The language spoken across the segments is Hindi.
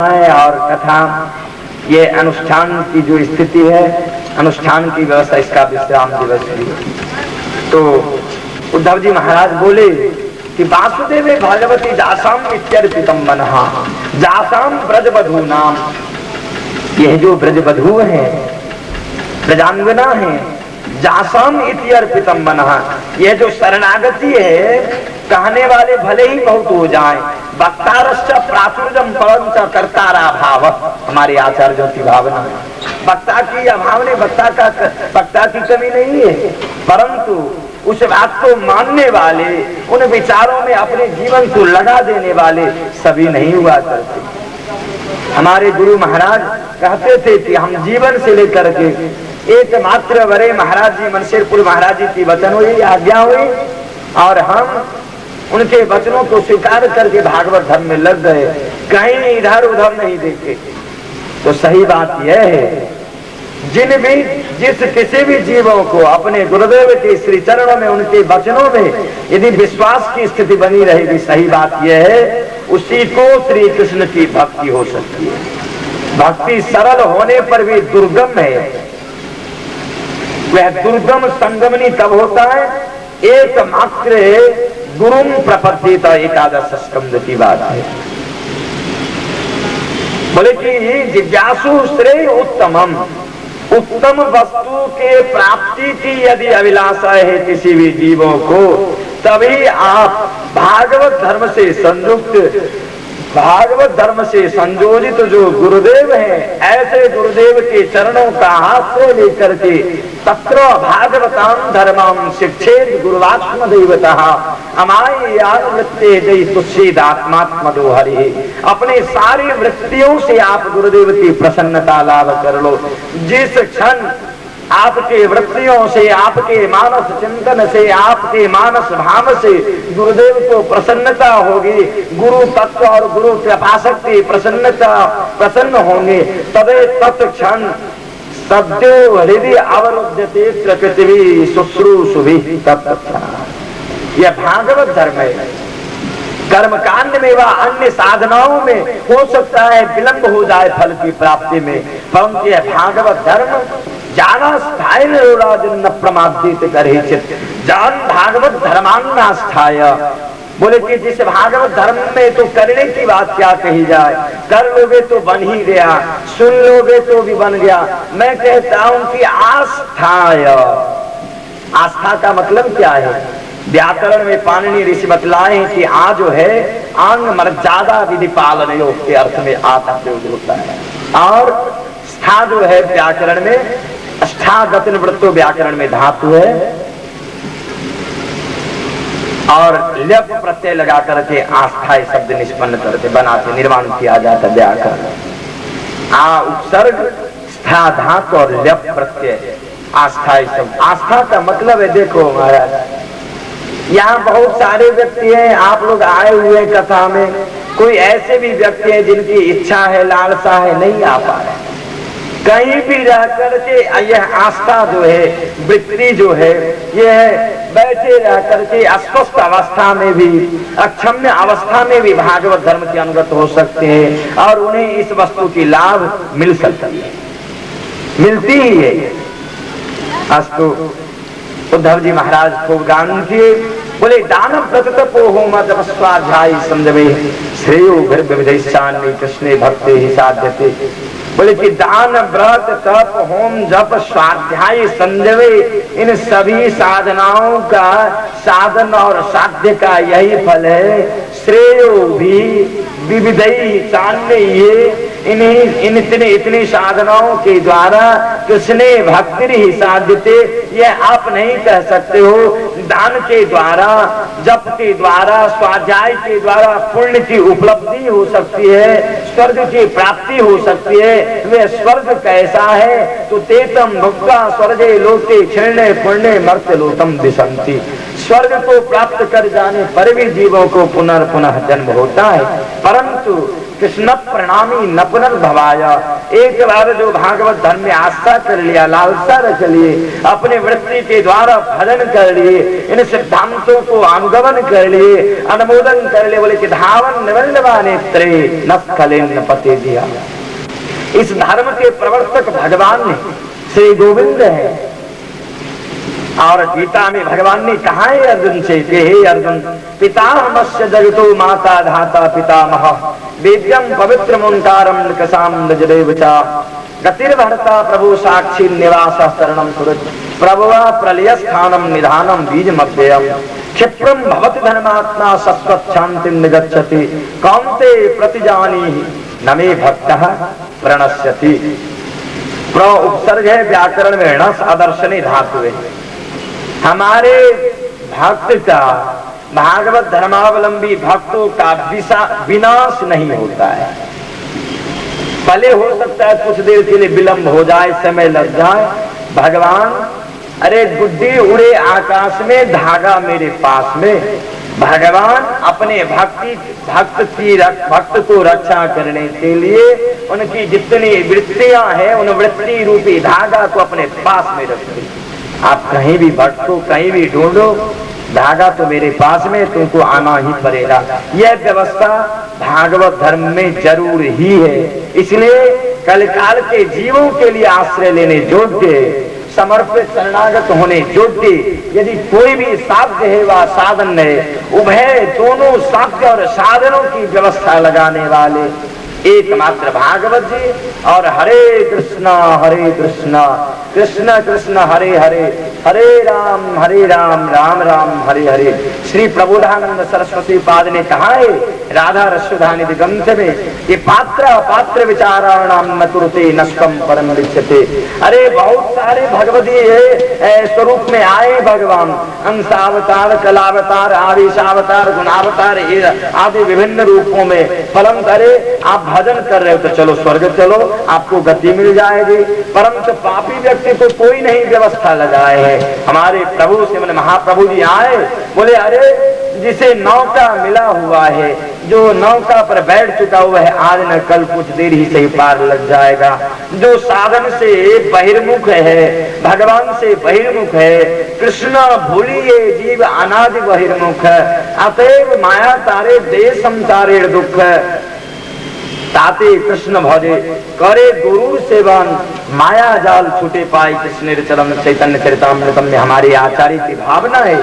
और कथा, ये अनुष्ठान की जो स्थिति है, अनुष्ठान की व्यवस्था, इसका विश्राम दिवस भी। तो उद्धव जी महाराज बोले कि वासुदेव भगवती जासाम इत्यर्पितम मनः जासाम ब्रजवधू नाम। यह जो ब्रजवधू है, ब्रजांगना है, जासाम इत्यर्पितम मनः, यह जो शरणागति है, कहने वाले भले ही बहुत हो जाएं, वक्तारश्च प्राचुर्यम परंच कर्तारा भाव। हमारे आचार्यों की भावना, वक्ता की अभाव ने वक्ता की कमी नहीं है, परंतु उस बात को मानने वाले, उन विचारों में अपने जीवन को लगा देने वाले सभी नहीं हुआ करते। हमारे गुरु महाराज कहते थे कि हम जीवन से लेकर के एकमात्र वरे महाराज जी मनसेरपुर महाराज जी की वचन हुई, आज्ञा हुई, और हम उनके वचनों को स्वीकार करके भागवत धर्म में लग गए, कहीं इधर उधर नहीं देखे। तो सही बात यह है, जिस किसी भी जीवों को अपने गुरुदेव के श्री चरणों में, उनके वचनों में यदि विश्वास की स्थिति बनी रहेगी, सही बात यह है, उसी को श्री कृष्ण की भक्ति हो सकती है। भक्ति सरल होने पर भी दुर्गम है। वह दुर्गम संगमनी तब होता है एकमात्र गुरुम प्रपत्तित एकादश स्कंद की बात है। बोले कि जिज्ञासु श्रेय उत्तमम, उत्तम वस्तु के प्राप्ति की यदि अभिलाषा है किसी भी जीवों को, तभी आप भागवत धर्म से संयुक्त, भागवत धर्म से संयोजित जो गुरुदेव हैं, ऐसे गुरुदेव के चरणों का हाथ से लेकर के तत्र भागवतां धर्मं शिक्षेत गुरुवात्म देवतः अमाय वृत्ते जय तुष्येदात्मात्मदो हरि। अपने सारी वृत्तियों से आप गुरुदेव की प्रसन्नता लाभ कर लो। जिस क्षण आपके वृत्तियों से, आपके मानस चिंतन से, आपके मानस भाव से गुरुदेव को प्रसन्नता होगी, गुरु तत्व और गुरु कृपा शक्ति प्रसन्न होंगे, तबे तत्क्षण सद्यो हृदय अवरुध्यते प्रकृति शुश्रूषुभिः तत्क्षण। यह भागवत धर्म है। कर्म कांड में व अन्य साधनाओं में हो सकता है विलंब हो जाए फल की प्राप्ति में, परंतु यह भागवत धर्म जाना स्थाय न प्रमादित करे चित, जान भागवत धर्मांगा स्थाय। बोले कि जिस भागवत धर्म में तो करने की बात क्या कही जाए, कर लोगे तो बन ही गया, सुन लोगे तो भी बन गया। मैं कहता हूं कि आस्थाय, आस्था का मतलब क्या है? व्याकरण में पाणिनि ऋषि बतलाए हैं कि आ जो है अंग मर्यादा विधि पालन योग के अर्थ में आता प्रयोग होता है, और स्था जो है व्याकरण में अष्टागतिन वृत्तो व्याकरण में धातु है, और ल्यप प्रत्यय लगा करके आस्थाई शब्द निष्पन्न करके बनाते निर्माण किया जाता व्याकरण। आ उपसर्ग स्था धातु और ल्यप प्रत्यय आस्थाई शब्द। आस्था का मतलब है, देखो महाराज, यहाँ बहुत सारे व्यक्ति हैं, आप लोग आए हुए कथा में, कोई ऐसे भी व्यक्ति हैं जिनकी इच्छा है, लालसा है, नहीं आ पा रहे। कहीं भी रह करके यह आस्था जो है, वृत्ति जो है, यह बैठे रह करके अस्वस्थ अवस्था में भी, अक्षम्य अवस्था में भी भागवत धर्म के अनुगत हो सकते हैं, और उन्हें इस वस्तु की लाभ मिल सकती है, मिलती ही है। अस्तु उद्धव जी महाराज खूब गान किए। बोले दान प्रतपो होम जप स्वाध्याय संजमे श्रेयो विविधैश्चान्य कृष्णे भक्ते ही साध्यते। बोले कि दान व्रत तप होम जप स्वाध्याय संजमे, इन सभी साधनाओं का साधन और साध्य का यही फल है। श्रेयो भी विविधैश्चान्य, ये इतने साधनाओं के द्वारा कृष्णे भक्ति ही साध्यते। यह आप नहीं कह सकते हो। दान के द्वारा, जप के द्वारा, स्वाध्याय के द्वारा पुण्य की उपलब्धि हो सकती है, स्वर्ग की प्राप्ति हो सकती है। वह स्वर्ग कैसा है? तो तेतम भुक्ता स्वर्गे लोके क्षीणे पुण्य मर्त्य लोकम दिशंति। स्वर्ग को प्राप्त कर जाने पर भी जीवों को पुनः जन्म होता है, परंतु कृष्ण प्रणामी न पुनर्भवाय। एक बार जो भागवत धर्म में आस्था कर लिया, लालसा रख लिए, अपने वृत्ति के द्वारा भजन कर लिए, इन सिद्धांतों को अनुगमन कर लिए, अनुमोदन कर लिए, बोले कि धावन निवल्लवा नेत्रे न स्खलेन न पते दिया। इस धर्म के प्रवर्तक भगवान ने श्री गोविंद है। और गीता में भगवान ने कहा है अर्जुन से कि हे अर्जुन, पितामहस्य जगतो माता धाता पितामह, वेद्यम पवित्र मुंकारम नृकसाम नजदेव चा, गतिर्भर्ता प्रभु साक्षी निवास शरणम सुरज, प्रभुवा प्रलय स्थानम निधानम बीज मध्ययम, क्षिप्रम भवति धर्मात्मा सत्वत् शांतिम निगच्छति, कौन्ते प्रतिजानीहि न मे भक्तः प्रणश्यति। प्र उपसर्ग है व्याकरण में णस आदर्शनी धातु है। हमारे भक्त का, भागवत धर्मावलंबी भक्तों का विनाश नहीं होता है। भले हो सकता है कुछ देर के लिए विलंब हो जाए, समय लग जाए, भगवान अरे गुड्डी उड़े आकाश में, धागा मेरे पास में। भगवान अपने भक्त को रक्षा करने के लिए उनकी जितनी वृत्तियां हैं, उन वृत्ति रूपी धागा को अपने पास में रखते। आप कहीं भी भटको, कहीं भी ढूंढो, धागा तो मेरे पास में, तुमको आना ही पड़ेगा। यह व्यवस्था भागवत धर्म में जरूर ही है। इसलिए कलकाल के जीवों के लिए आश्रय लेने योग्य, समर्पित शरणागत होने योग्य यदि कोई भी साध्य है व साधन है, उभय दोनों साध्य और साधनों की व्यवस्था लगाने वाले एकमात्र भागवत जी। और हरे कृष्णा कृष्ण कृष्ण हरे हरे, हरे राम राम राम हरे हरे। श्री प्रबोधानंद सरस्वती पाद ने कहा है राधा रसोधानिधि ग्रंथ में कि पात्र विचाराणाम न तुरते नष्टम परम लिप्यते। अरे बहुत सारे भगवती स्वरूप में आए भगवान, अंशावतार, कलावतार, आवेशावतार, गुणावतार आदि विभिन्न रूपों में। परम अरे आप भजन कर रहे हो तो चलो स्वर्ग चलो, आपको गति मिल जाएगी, परंतु पापी व्यक्ति को कोई नहीं व्यवस्था लगाए है। हमारे प्रभु से महाप्रभु जी आए, बोले अरे जिसे नौका मिला हुआ है, जो नौका पर बैठ चुका हुआ है, आज न कल कुछ देर ही सही पार लग जाएगा। जो साधन से बहिर्मुख है, भगवान से बहिर्मुख है, कृष्ण भूलिए जीव अनादि बहिर्मुख, अतएव माया तारे दे संसारे दुख, ताते कृष्ण भजे करे गुरु सेवन, माया जाल छूटे पाई कृष्ण चरण चैतन्य चरितामृतम में हमारी आचार्य की भावना है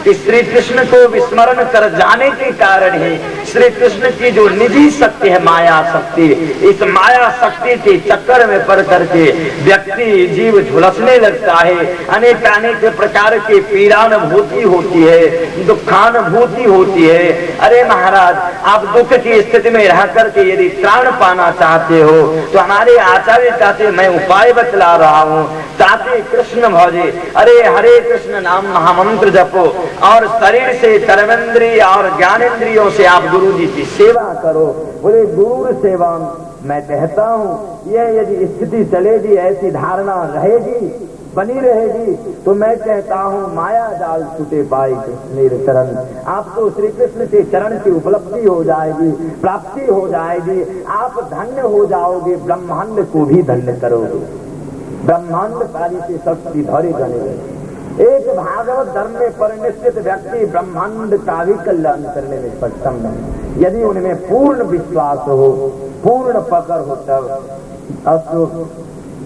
कि श्री कृष्ण को विस्मरण कर जाने के कारण ही श्री कृष्ण की जो निजी शक्ति है माया शक्ति, इस माया शक्ति के चक्कर में पड़ करके व्यक्ति जीव झुलसने लगता है, अनेक प्रकार की पीड़ानुभूति होती है, दुखानुभूति होती है। अरे महाराज, आप दुख की स्थिति में रह करके यदि त्राण पाना चाहते हो तो हमारे आचार्य चाहते, मैं उपाय बतला रहा हूँ, चाहते कृष्ण भजे। अरे हरे कृष्ण नाम महामंत्र जपो और शरीर से कर्मेंद्रिय और ज्ञानेंद्रियों से आप गुरु जी की सेवा करो। बोले गुरु सेवा मैं कहता हूँ, यह यदि स्थिति चलेगी, ऐसी धारणा रहेगी, बनी रहेगी, तो मैं कहता हूँ माया जाल छूटे पाई मेरे चरण, आपको श्री कृष्ण के चरण की उपलब्धि हो जाएगी, प्राप्ति हो जाएगी, आप धन्य हो जाओगे, ब्रह्मांड को भी धन्य करोगे, ब्रह्मांड कार्य से शक्ति धरे बनेगे। एक भागवत धर्म में परिनिष्ठित व्यक्ति ब्रह्मांड का भी कल्याण करने में सक्षम है, यदि उनमें पूर्ण विश्वास हो, पूर्ण पकड़ हो। तब अस्तु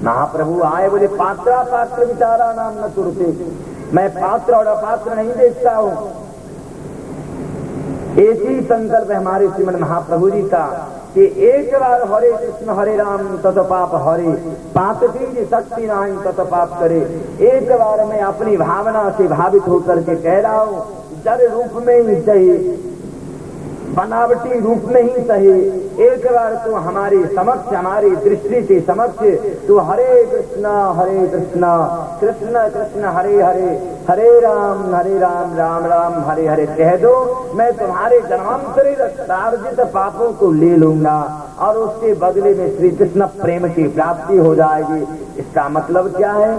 महाप्रभु आए, बोले पात्र विचारा नाम न तुरते, मैं पात्र और अपात्र नहीं देखता हूँ। एक ही संकल्प है हमारे श्रीमद महाप्रभु जी का कि एक बार हरे कृष्ण हरे राम तत पाप हरे, पाप की शक्ति नहीं तत पाप करे। एक बार मैं अपनी भावना से भावित होकर के कह रहा हूँ, जड़ रूप में ही सही, बनावटी रूप में ही सही, एक बार तू हमारी समक्ष, हमारी दृष्टि के समक्ष तू हरे कृष्ण कृष्ण कृष्ण हरे हरे, हरे राम राम राम हरे हरे कह दो, मैं तुम्हारे जन्मांतरी रक्तार्जित पापों को ले लूंगा और उसके बदले में श्री कृष्ण प्रेम की प्राप्ति हो जाएगी। इसका मतलब क्या है?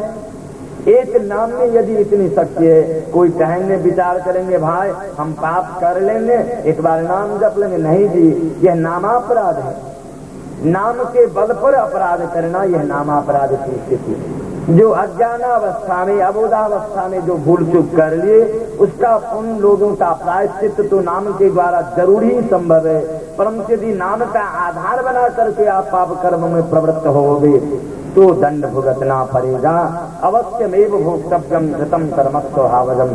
एक नाम में यदि इतनी शक्ति है, कोई कहेंगे विचार करेंगे भाई हम पाप कर लेंगे, एक बार नाम जप लेंगे, नहीं जी, यह नामापराध है। नाम के बल पर अपराध करना यह नामापराध की स्थिति है। जो अज्ञानावस्था में, अबोधावस्था में जो भूल चूक कर लिए, उसका उन लोगों का प्रायश्चित तो नाम के द्वारा जरूर ही संभव है, परंतु यदि नाम का आधार बना करके आप पाप कर्म में प्रवृत्त होगे तो दंड भुगतना पड़ेगा। अवश्यमेव भोक्तव्यम कृतम कर्मस्वभावजम।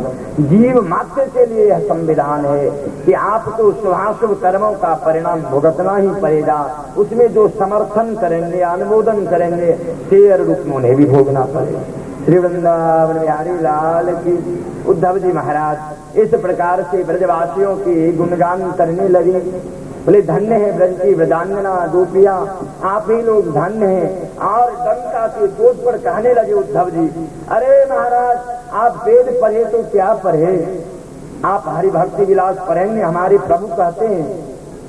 जीव मात्र के लिए यह संविधान है कि आपको शुभाशुभ कर्मों का परिणाम भुगतना ही पड़ेगा। उसमें जो समर्थन करेंगे, अनुमोदन करेंगे, शेर रूप में उन्हें भी भोगना पड़ेगा। श्री वृंदावन बिहारी लाल की। उद्धव जी महाराज इस प्रकार से ब्रजवासियों की गुणगान करने लगे। बोले धन्य है ब्रज की ब्रजांगना गोपियां, आप ही लोग धन्य हैं। और डंका के चोट पर कहने लगे उद्धव जी, अरे महाराज आप वेद पढ़े तो क्या पढ़े, आप हरि भक्ति विलास पढ़ेंगे। हमारे प्रभु कहते हैं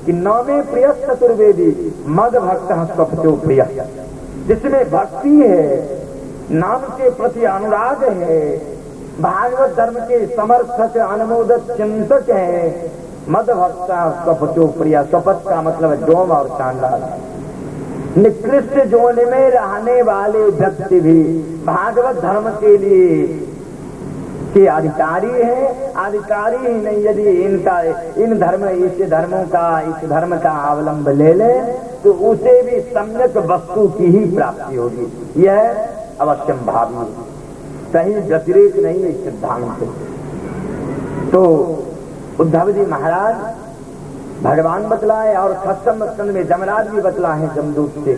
कि नौवे प्रिय चतुर्वेदी मद भक्त स्वपचो प्रिय। जिसमें भक्ति है, नाम के प्रति अनुराग है, भागवत धर्म के समर्थक अनुमोदक चिंतक है, मद भक्ता स्वपचो प्रिया। स्वपच का मतलब जोम और चांडाल। निकृष्ट जोन में रहने वाले व्यक्ति भी भागवत धर्म के लिए के अधिकारी है। अधिकारी ही नहीं, यदि इन धर्म का अवलंब ले ले तो उसे भी सम्यक वस्तु की ही प्राप्ति होगी। यह अवश्यम भावी है, कहीं व्यतिरेक नहीं है सिद्धांत। तो उद्धव जी महाराज भगवान बतलाए और सप्तम स्कंद में जमराज भी बतला है जमदूत से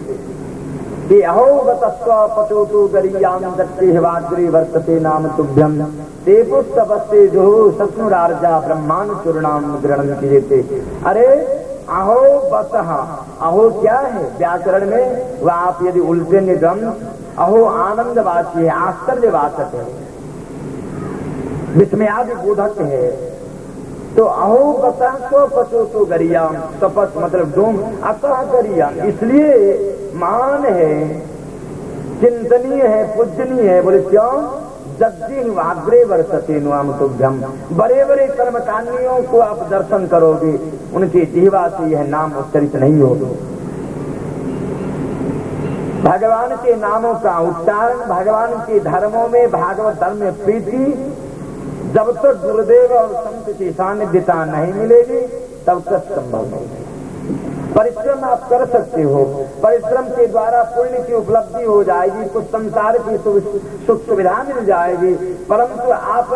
कि अहो बतस्व पचोतो गरियाम दत्ते वाग्रे वर्तते नाम तुभ्यम ते पुस्तपस्ते जो शत्रुरार्जा ब्रह्मांड चूर्णाम ग्रहण कीजिए। अरे अहो बतः, अहो क्या है व्याकरण में, वह आप यदि उल्टेंगे ग्रंथ अहो आनंदवाची है, आश्चर्यवाचक है, विस्मयादि बोधक है। तो अहो बतः तो पचो तो गरियाम, तपस मतलब डोम, अतः गरियाम इसलिए मान है, चिंतनीय है, पूजनीय है। बोले क्यों? जग्जी वाग्रे वर्षते नाम तुभ्यम। बड़े बड़े कर्मकांडियों को आप दर्शन करोगे, उनके जीवा से यह नाम उच्चरित नहीं होगा। भगवान के नामों का उच्चारण, भगवान के धर्मों में, भागवत धर्म में प्रीति, जब तक गुरुदेव और संत की सानिध्यता नहीं मिलेगी तब तक संभव नहीं। परिश्रम आप कर सकते हो, परिश्रम के द्वारा पुण्य की उपलब्धि हो जाएगी, कुछ संसार की सुख सुविधा मिल जाएगी, परंतु आप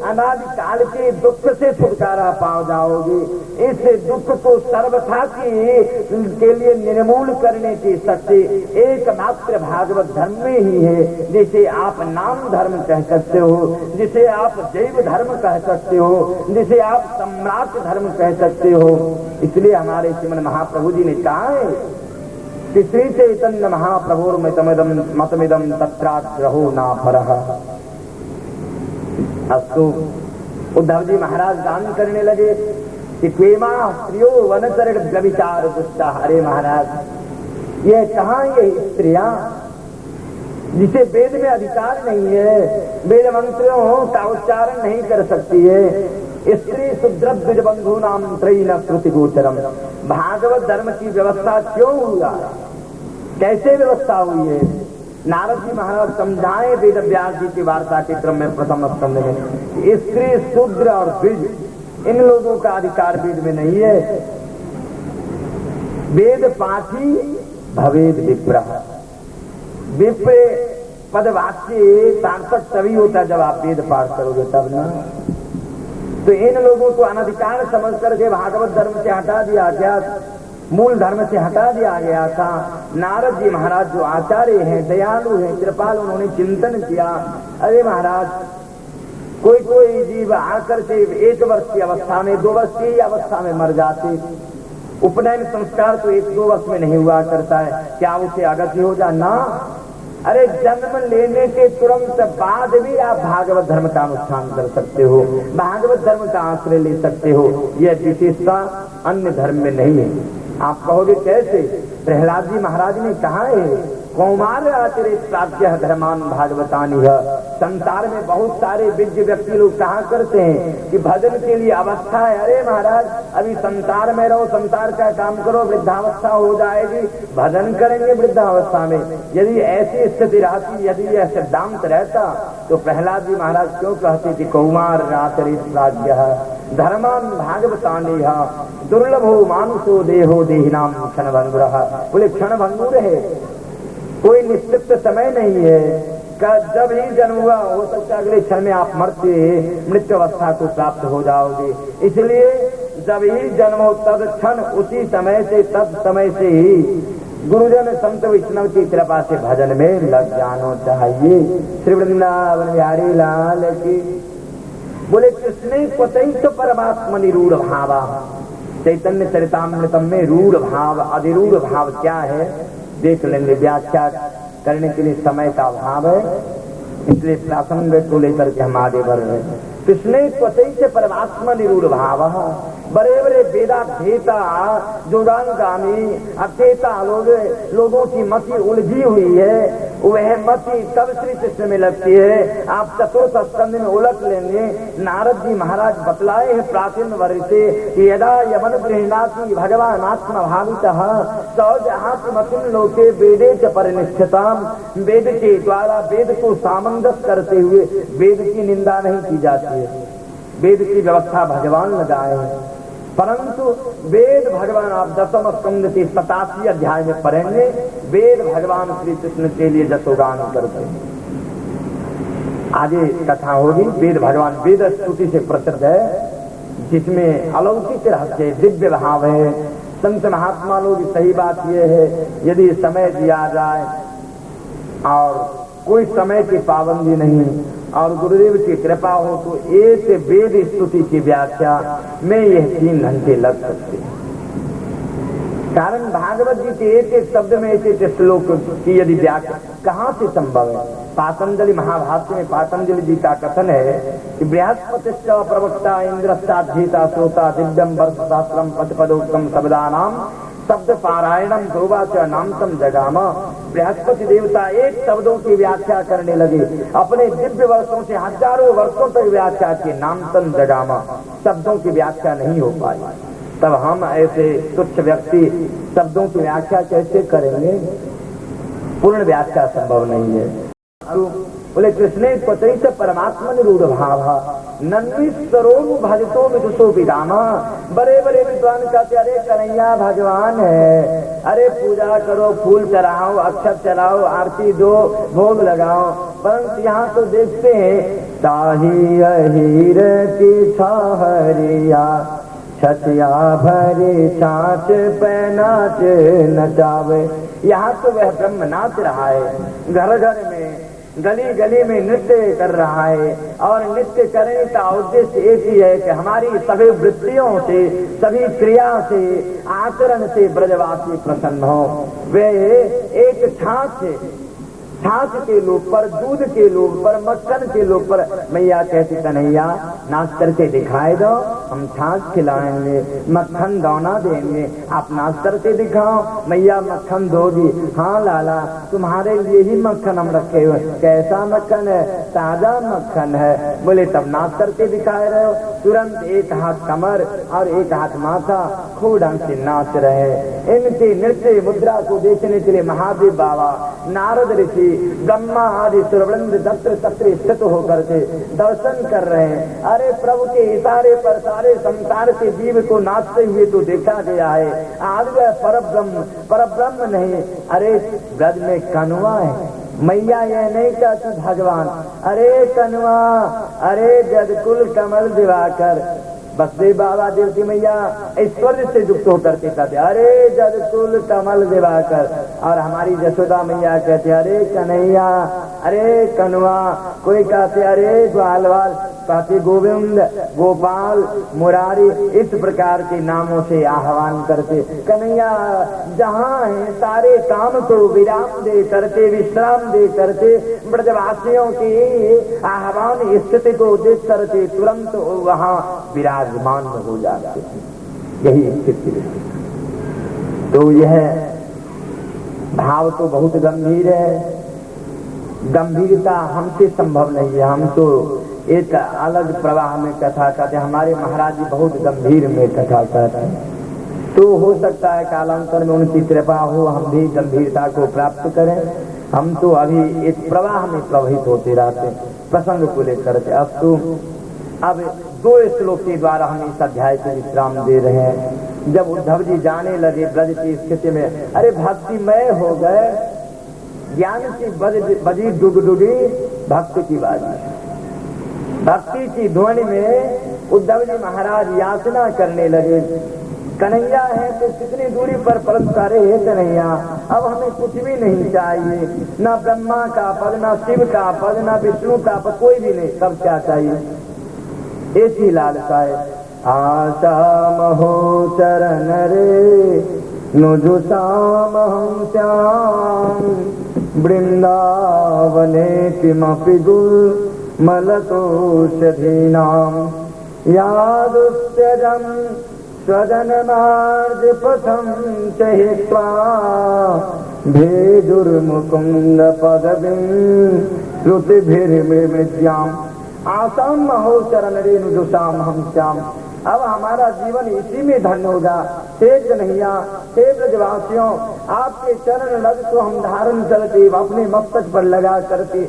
अनादिकाल के दुख से छुटकारा पा जाओगे। इस दुख को सर्वथा के लिए निर्मूल करने की शक्ति एकमात्र भागवत धर्म में ही है, जिसे आप नाम धर्म कह सकते हो, जिसे आप जैव धर्म कह सकते हो, जिसे आप सम्राट धर्म कह सकते हो। इसलिए हमारे श्रीमन महाप्रभु जी ने कहा है कि श्री चैतन्य महाप्रभुर मतमिदम तत्राग्रहो ना परः। अस्तु उद्धव जी महाराज गान करने लगे कि क्वेमा स्त्रियो वनचरण व्यभिचार दुष्टा। अरे महाराज ये कहाँ ये स्त्रियां जिसे वेद में अधिकार नहीं है, वेद मंत्रों का उच्चारण नहीं कर सकती है, स्त्री सुद्रव्य बंधु नाम त्रयी न कृति गोचरम। भागवत धर्म की व्यवस्था क्यों हुआ, कैसे व्यवस्था हुई है? नारद जी महाराज समझाए वेद व्यास जी की वार्ता के क्रम में प्रथम स्कंध में, स्त्री शूद्र और द्विज इन लोगों का अधिकार वेद में नहीं है। वेद पाठी भवेद विप्रः। विप्र पदवाच्य सार्थक तभी होता जब आप वेद पाठ करोगे तब ना। तो इन लोगों को अनधिकार समझ करके भागवत धर्म से हटा दिया गया, मूल धर्म से हटा दिया गया था। नारद जी महाराज जो आचार्य हैं, दयालु हैं, कृपालु, उन्होंने चिंतन किया, अरे महाराज कोई कोई जीव आकर के 1 वर्ष की अवस्था में, 2 वर्ष की अवस्था में मर जाते। उपनयन संस्कार तो 1-2 वर्ष में नहीं हुआ करता है, क्या उसे अगति हो जा ना? अरे जन्म लेने के तुरंत बाद भी आप भागवत धर्म का अनुष्ठान कर सकते हो, भागवत धर्म का आश्रय ले सकते हो। यह विशेषता अन्य धर्म में नहीं है। आप कहोगे कैसे? प्रहलाद जी महाराज ने कहा है, कौमार आचरित प्राज्ञ धर्मान भागवतानी है। संसार में बहुत सारे विज्ञ व्यक्ति लोग कहा करते हैं कि भजन के लिए अवस्था है। अरे महाराज, अभी संसार में रहो, संसार का काम करो, वृद्धावस्था हो जाएगी, भजन करेंगे वृद्धावस्था में। यदि ऐसी स्थिति रहती, यदि यह सिद्धांत रहता, तो प्रहलाद जी महाराज क्यों कहते थे कौमार आचरित प्राज्ञ धर्मान भागवतानी है, दुर्लभो मानुषो देहो देहिनाम क्षणभंगुर। बोले क्षणभंगुर है, कोई निश्चित समय नहीं है का जब ही जन्म हुआ, हो सकता है अगले क्षण में आप मरते मृत्यु अवस्था को प्राप्त हो जाओगे। इसलिए जब ही जन्म हो तब क्षण उसी समय से तब समय से ही गुरुजन संत वैष्णव की कृपा से भजन में लग जाना चाहिए। श्री वृंदावन बिहारी लाल की। बोले कृष्ण क्वचैत परमात्मा निरूढ़ भावा। चैतन्य चरितामृतम में रूढ़ भाव अधिरूढ़ भाव क्या है देख लेंगे। व्याख्या करने के लिए समय का अभाव है, इसलिए प्रासंग को लेकर के हम आगे बढ़ रहे हैं। कृष्ण क्वचैत परमात्मा निरूढ़ भाव। बड़े बड़े वेदाध्येता जोगानगामी अध्येता लोगों की मति उलझी हुई है, वह मति तब श्री कृष्ण में लगती है। आप चतुर्थ स्कंध में उलट लेंगे, नारद जी महाराज बतलाए हैं प्राचीन वर्ग से कि यदा यमन गृहणाति भगवान आत्मा भावितः सहजहात्मतिम लोके वेदे च परिनिष्ठिताम। वेद के द्वारा वेद को सामंजस्य करते हुए वेद की निंदा नहीं की जाती है। वेद की व्यवस्था भगवान लगाए हैं, परंतु वेद भगवान आप दसम स्कंद के 87 अध्याय में पढ़ेंगे। वेद भगवान श्री कृष्ण के लिए जसोगान करते हैं। आगे कथा होगी। वेद भगवान वेद स्तुति से प्रसिद्ध है, जिसमें अलौकिक रहस्य दिव्य भाव है। संत महात्मा लोग सही बात यह है, यदि समय दिया जाए और कोई समय की पाबंदी नहीं और गुरुदेव की कृपा हो तो एक वेद स्तुति की व्याख्या में यह 3 घंटे लग सकते हैं। कारण भागवत जी के एक एक शब्द में एक एक श्लोक की यदि व्याख्या कहाँ से संभव है। पातंजलि महाभाष्य में पातंजलि जी का कथन है कि बृहस्पतिश्च प्रवक्ता इंद्रश्चाध्येता श्रोता दिव्यम वर्ष सहस्रम पदपदोक्तम शब्दानाम शब्द पारायणम ध्रुवाच नामतम जगामा। बृहस्पति देवता एक शब्दों की व्याख्या करने लगे, अपने दिव्य वर्षों से हजारों वर्षों तक व्याख्या की, नामतम जगामा। शब्दों की व्याख्या नहीं हो पाई, तब हम ऐसे तुच्छ व्यक्ति शब्दों की व्याख्या कैसे करेंगे? पूर्ण व्याख्या संभव नहीं है। बोले कृष्ण क्वचैत परमात्मा निरूढ़ भाव नन्विस्तरोनु भजतो विदुषो विदामा। बड़े बड़े विद्वान कहते अरे कन्हैया भगवान है, अरे पूजा करो, फूल चढ़ाओ, अक्षत चढ़ाओ, आरती दो, भोग लगाओ। परंतु यहाँ तो देखते हैं ताही अहीर की छाहरिया छतिया भरे छाछ पे नाच नचावे। यहाँ तो वह ब्रह्म नाच रहा है, घर घर में गली गली में नृत्य कर रहा है। और नृत्य करने का उद्देश्य एक ही है कि हमारी सभी वृत्तियों से, सभी क्रिया से, आचरण से ब्रजवासी प्रसन्न हो। वे एक छाछ के लोग पर, दूध के लोग पर, मक्खन के लोग पर मैया कहती कन्हैया नाच करके दिखाए दो, हम छाछ खिलाएंगे, मक्खन दौना देंगे, आप नाच करके दिखाओ। मैया मक्खन दोगी? हाँ लाला, तुम्हारे लिए ही मक्खन हम रखे हुए। कैसा मक्खन है? ताजा मक्खन है। बोले तब नाच करके दिखाए रहे हो। तुरंत एक हाथ कमर और एक हाथ माथा खूब ढंग से नाच रहे। इनके नृत्य मुद्रा को देखने के लिए महादेव बाबा, नारद ऋषि, ब्रह्मा आदि सुरवृंद दत्र तत्र स्थित होकर के दर्शन कर रहे हैं। अरे प्रभु के इशारे पर सारे संसार के जीव को नाचते हुए तो देखा गया है। आज वह परब्रह्म नहीं, अरे ब्रज में कनुआ है। मैया यह नहीं कहती भगवान, अरे कनुआ, अरे जदकुल कमल दिवाकर। बसदेव बाबा देवती मैया ऐश्वर्य से युक्त होकर के कहते अरे जदकुल कमल दिवाकर। और हमारी जसोदा मैया कहते अरे कन्हैया, अरे कनुआ। कोई कहते अरे ग्वालवाल, कहते गोविंद, गोपाल, मुरारी, इस प्रकार के नामों से आह्वान करते। कन्हैया जहाँ है सारे काम को विराम दे करते, विश्राम दे करते, ब्रजवासियों की आह्वान स्थिति को देख करके तुरंत वहाँ विराजमान हो जाते हैं। यही स्थिति तो यह भाव तो बहुत गंभीर है। गंभीरता हमसे संभव नहीं है, हम तो एक अलग प्रवाह में कथा कहते। हमारे महाराज जी बहुत गंभीर में कथा कहते हैं, तो हो सकता है कालांतर में उनकी कृपा हो, हम भी गंभीरता को प्राप्त करें। हम तो अभी एक प्रवाह में प्रवहित होते रहते प्रसंग को लेकर के। अब 2 श्लोक के द्वारा हम इस अध्याय को विश्राम दे रहे हैं। जब उद्धव जी जाने लगे ब्रज की स्थिति में, अरे भक्तिमय हो गए, ज्ञान की बजी डुगडुगी भक्ति की बाजी। भक्ति की ध्वनि में उद्धव जी महाराज याचना करने लगे, कन्हैया है तो कितनी दूरी पर परस्तारे है कन्हैया, अब हमें कुछ भी नहीं चाहिए, ना ब्रह्मा का पद, ना शिव का पद, ना विष्णु का पद, कोई भी नहीं, सब क्या चाहिए? ऐसी लालसा है। आशा महो चरण रे नुजुसाम हम श्याम, वृंदावने किमपि गुल मलतोषधीनाम, यादुस्त्यजम स्वजन मार्ग पथम चहित्वा, भेदुर्मुकुंद पदवीं श्रुतिभिर्विद्याम। आसाम महो चरण रेणु जुषाम हम श्याम। अब हमारा जीवन इसी में धन्य होगा। हे कन्हैया, हे ब्रजवासियों, आपके चरण रज को हम धारण करके अपने मस्तक पर लगा करके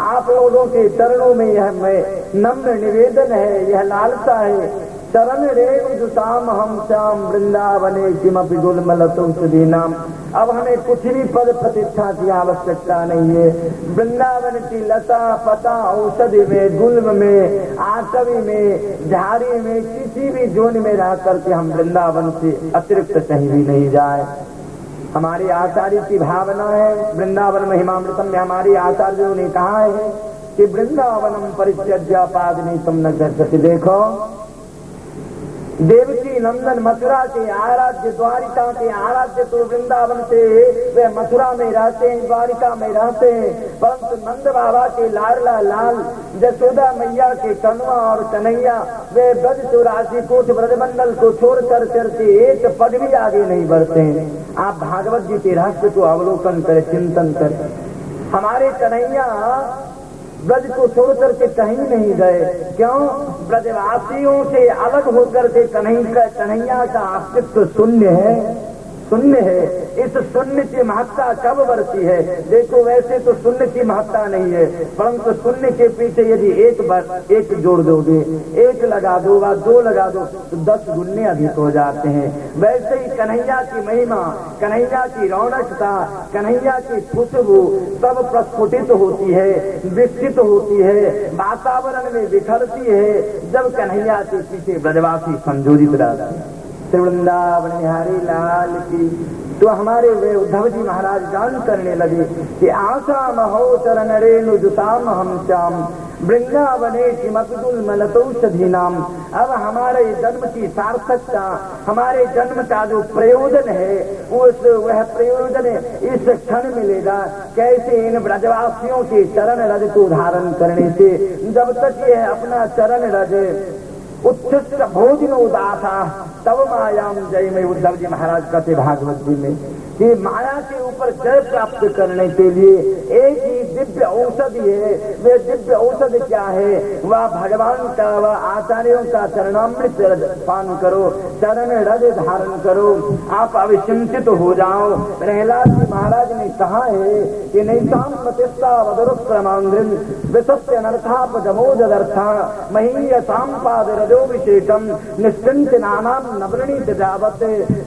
आप लोगों के चरणों में यह मैं नम्र निवेदन है, यह लालसा है। चरण रेणु जुषाम हम श्याम, वृंदावने किमपि गुलमलतोषधीनाम। अब हमें कुछ भी पद प्रतिष्ठा की आवश्यकता नहीं है। वृंदावन की लता पता औषधि में, गुल्म में, आटवी में, झाड़ी में, किसी भी जोन में रह करके हम वृंदावन से अतिरिक्त कहीं भी नहीं जाए। हमारी आचार्य की भावना है, वृंदावन महिमामृतम में हमारी आचार्यों ने कहा है कि वृंदावनम परित्यज्य पादनीतम न गच्छति। देखो, देवकी नंदन मथुरा के आराध्य, द्वारिका के आराध्य तो वृंदावन से वे मथुरा में रहते हैं, द्वारिका में रहते हैं, परंतु नंद बाबा के लाडला लाल यशोदा मैया के कन्वा और कन्हैया वे ब्रज 84 कोट ब्रजमंडल को छोड़कर करके एक पद भी आगे नहीं बढ़ते हैं। आप भागवत जी के रहस्य को अवलोकन करें, चिंतन करें। हमारे कन्हैया ब्रज को छोड़ करके कहीं नहीं गए। क्यों? ब्रजवासियों से अलग होकर के कन्हैया का अस्तित्व शून्य है, शून्य है। इस शून्य की महत्ता कब बढ़ती है? देखो, वैसे तो शून्य की महत्ता नहीं है, परंतु शून्य के पीछे यदि एक जोड़ दोगे, एक लगा दो व 2 लगा दो तो 10 गुने अधिक हो जाते हैं। वैसे ही कन्हैया की महिमा, कन्हैया की रौनकता, कन्हैया की खुशबू सब प्रस्फुटित होती है, विकसित होती है, वातावरण में बिखरती है जब कन्हैया के पीछे ब्रजवासी संयोजित रहते हैं। वृंदावन बिहारी लाल की। तो हमारे वे उद्धव जी महाराज गान करने लगे कि आशा महो चरण रेणु जुषाम हम श्याम, वृंदावने किमपि गुलमलतोषधीनाम। अब हमारे जन्म की सार्थकता, हमारे जन्म का जो प्रयोजन है, वह प्रयोजन इस क्षण मिलेगा। कैसे? इन ब्रजवासियों के चरण रज को धारण करने से। जब तक यह अपना चरण रज उत्कृष्ट भोजन उदासा तब मायाम जय में। उद्धव जी महाराज कहते भागवत जी में कि माया के ऊपर जय प्राप्त करने के लिए एक ही दिव्य औषधि है। वे दिव्य औषधि क्या है? वह भगवान का, वह आचार्यों का चरणामृत पान करो, चरण रज धारण करो, आप अविचिंतित हो जाओ। प्रहलाद जी महाराज ने कहा है कि नैताम प्रतिष्ठा वदरुक्रमांध्रिम विसत्य अनर्थापजमोदर्था महीयसाम पाद रजोभिषेकम निश्चिंत नानाम नवरणीत जावत।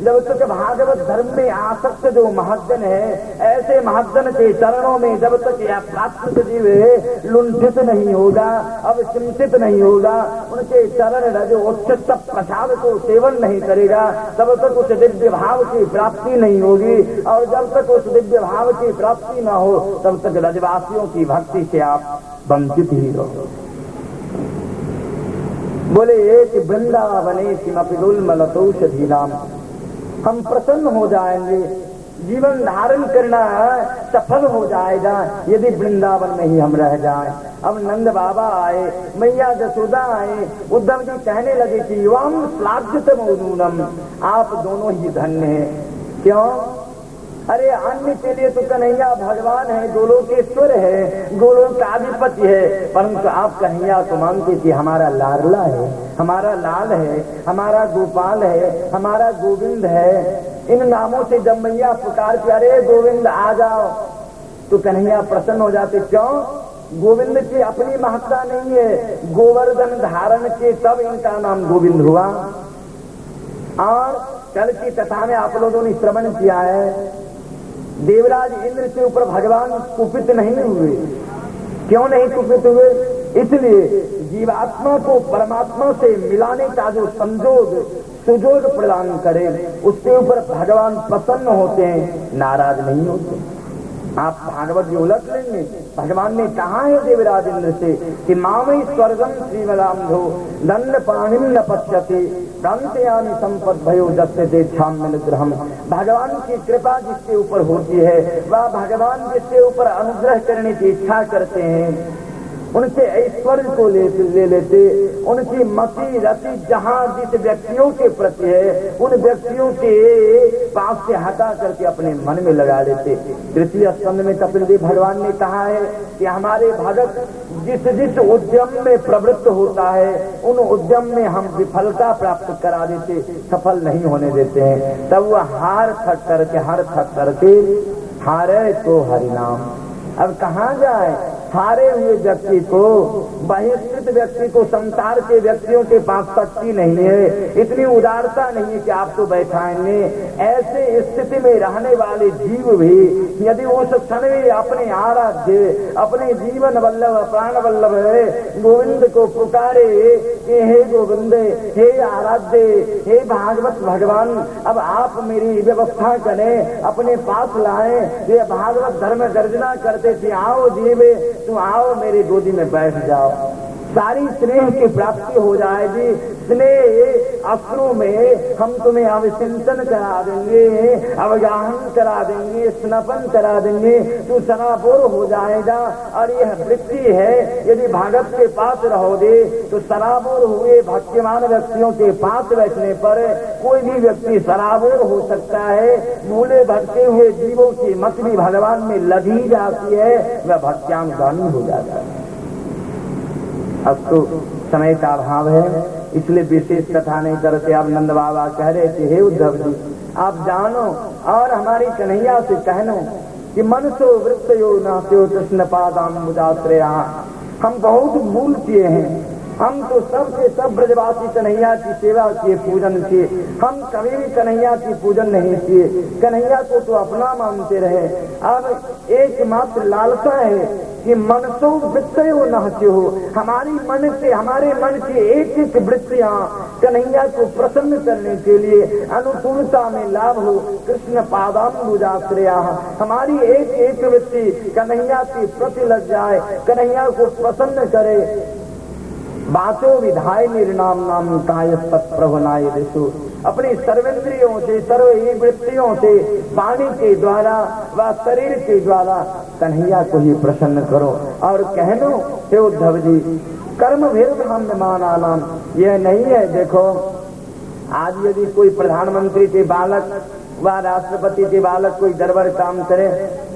जब तक भागवत धर्म में आसक्त जो महज्जन है, ऐसे महज्जन के चरणों में जब तक यह प्राप्त जीव लुंठित नहीं होगा, अब चिंतित नहीं होगा, उनके चरण रज उच्चत प्रसाद को सेवन नहीं करेगा, तब तक उस दिव्य भाव की प्राप्ति नहीं होगी। और जब तक उस दिव्य भाव की प्राप्ति न हो, तब तक ब्रजवासियों की भक्ति से आप वंचित ही रहो। बोले एक वृंदावने किमपि गुलमलतोषधीनाम। हम प्रसन्न हो जाएंगे, जीवन धारण करना सफल हो जाएगा यदि वृंदावन में ही हम रह जाएं। अब नंद बाबा आए, मैया यशोदा आए, उद्धव जी कहने लगे कि युवाम श्लाघ्यतम उदूनम, आप दोनों ही धन्य हैं। क्यों? अरे अन्य के लिए तो कन्हैया भगवान है, गोलोकेश्वर है, गोलोक का अधिपति है, परंतु आप कन्हैया को मानते कि हमारा लाडला है, हमारा लाल है, हमारा गोपाल है, हमारा गोविंद है। इन नामों से जब मैया पुकार के अरे गोविंद आ जाओ, तो कन्हैया प्रसन्न हो जाते। क्यों? गोविंद की अपनी महत्ता नहीं है, गोवर्धन धारण के तब इनका नाम गोविंद हुआ। और कल की कथा में आप लोगों ने श्रवण किया है, देवराज इंद्र के ऊपर भगवान कुपित नहीं हुए। क्यों नहीं कुपित हुए? इसलिए जीवात्मा को परमात्मा से मिलाने का जो संजोग सुजोग प्रदान करे, उसके ऊपर भगवान प्रसन्न होते हैं, नाराज नहीं होते। आप भागवत जी उलट लेंगे, भगवान ने कहा है देवराज इंद्र से कि मामई स्वर्गम श्रीमदाम्भो दंड पाणिम न पश्यति प्रांतयामि संपद भयो दस्यते क्षाम्य निग्रहम। भगवान की कृपा जिसके ऊपर होती है, वह भगवान जिसके ऊपर अनुग्रह करने की इच्छा करते हैं, उनके ऐश्वर्य को ले लेते, उनकी मति रति जहां जिस व्यक्तियों के प्रति है, उन व्यक्तियों के पास से हटा करके अपने मन में लगा लेते। तृतीय स्कंद में कपिल देव भगवान ने कहा है कि हमारे भगत जिस जिस उद्यम में प्रवृत्त होता है, उन उद्यम में हम विफलता प्राप्त करा देते, सफल नहीं होने देते हैं। तब वह हार थक करके हारे तो हरिनाम। अब कहाँ जाए? हारे हुए व्यक्ति को, बहिष्कृत व्यक्ति को, संसार के व्यक्तियों के पास शक्ति नहीं है, इतनी उदारता नहीं है कि आपको बैठाएंगे। ऐसे स्थिति में रहने वाले जीव भी यदि उस क्षण में अपने आराध्य, अपने जीवन वल्लभ, प्राण वल्लभ है गोविंद को पुकारे कि हे गोविंद, हे आराध्य, हे भागवत भगवान, अब आप मेरी व्यवस्था करें, अपने पास लाए। ये भागवत धर्म गर्जना करते थे, आओ जीवे तुम आओ मेरी गोदी में बैठ जाओ, सारी स्नेह की प्राप्ति हो जाएगी। स्नेह अश्रु में हम तुम्हें अवसिंचन करा देंगे, अवगाहन करा देंगे, स्नपन करा देंगे, तू सराबोर हो जाएगा। और यह वृत्ति है, यदि भागवत के पास रहोगे तो सराबोर हुए भक्तिमान व्यक्तियों के पास बैठने पर कोई भी व्यक्ति सराबोर हो सकता है। भूले भटके हुए जीवों की मत भी भगवान में लगी जाती है, वह भक्त्यानुगामी हो जाता है। अब तो समय का अभाव है, इसलिए विशेष कथा नहीं करते। अब नंद बाबा कह रहे थे, हे उद्धव जी आप जानो और हमारी कन्हैया से कहनो कि मनसो वृत्तयो नास्यो कृष्ण पादाम्बुजाश्रया। हम बहुत भूल किए हैं, हम तो सबके सब ब्रजवासी कन्हैया की सेवा किए, पूजन किए, हम कभी भी कन्हैया की पूजन नहीं किए, कन्हैया को तो अपना मानते रहे। अब एकमात्र लालसा है कि मनसो वृत्तयो नास्यो, हमारी मन से, हमारे मन की एक एक वृत्तियां कन्हैया को प्रसन्न करने के लिए अनुकूलता में लाभ हो। कृष्ण पादाम्बुजाश्रया, हमारी एक एक वृत्ति कन्हैया की प्रति लग जाए, कन्हैया को प्रसन्न करे। बाचो विधाय निर्नाम नाम काय सत्प्रभनाय दिशु, अपनी सर्वेंद्रियों से, सर्व वृत्तियों से, वाणी के द्वारा व शरीर के द्वारा कन्हैया को ही प्रसन्न करो। और कहनो हे उद्धव जी, कर्म भेदभाव माना नाम यह नहीं है। देखो आज यदि कोई प्रधानमंत्री के बालक व राष्ट्रपति के बालक कोई गड़बड़ काम करे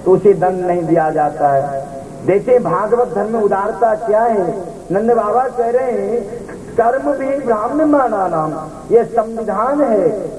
तो उसे दंड नहीं दिया जाता है। देखिए भागवत धर्म में उदारता क्या है। नंद बाबा कह रहे हैं कर्म भी ब्राह्मण माना नाम, ये संविधान है।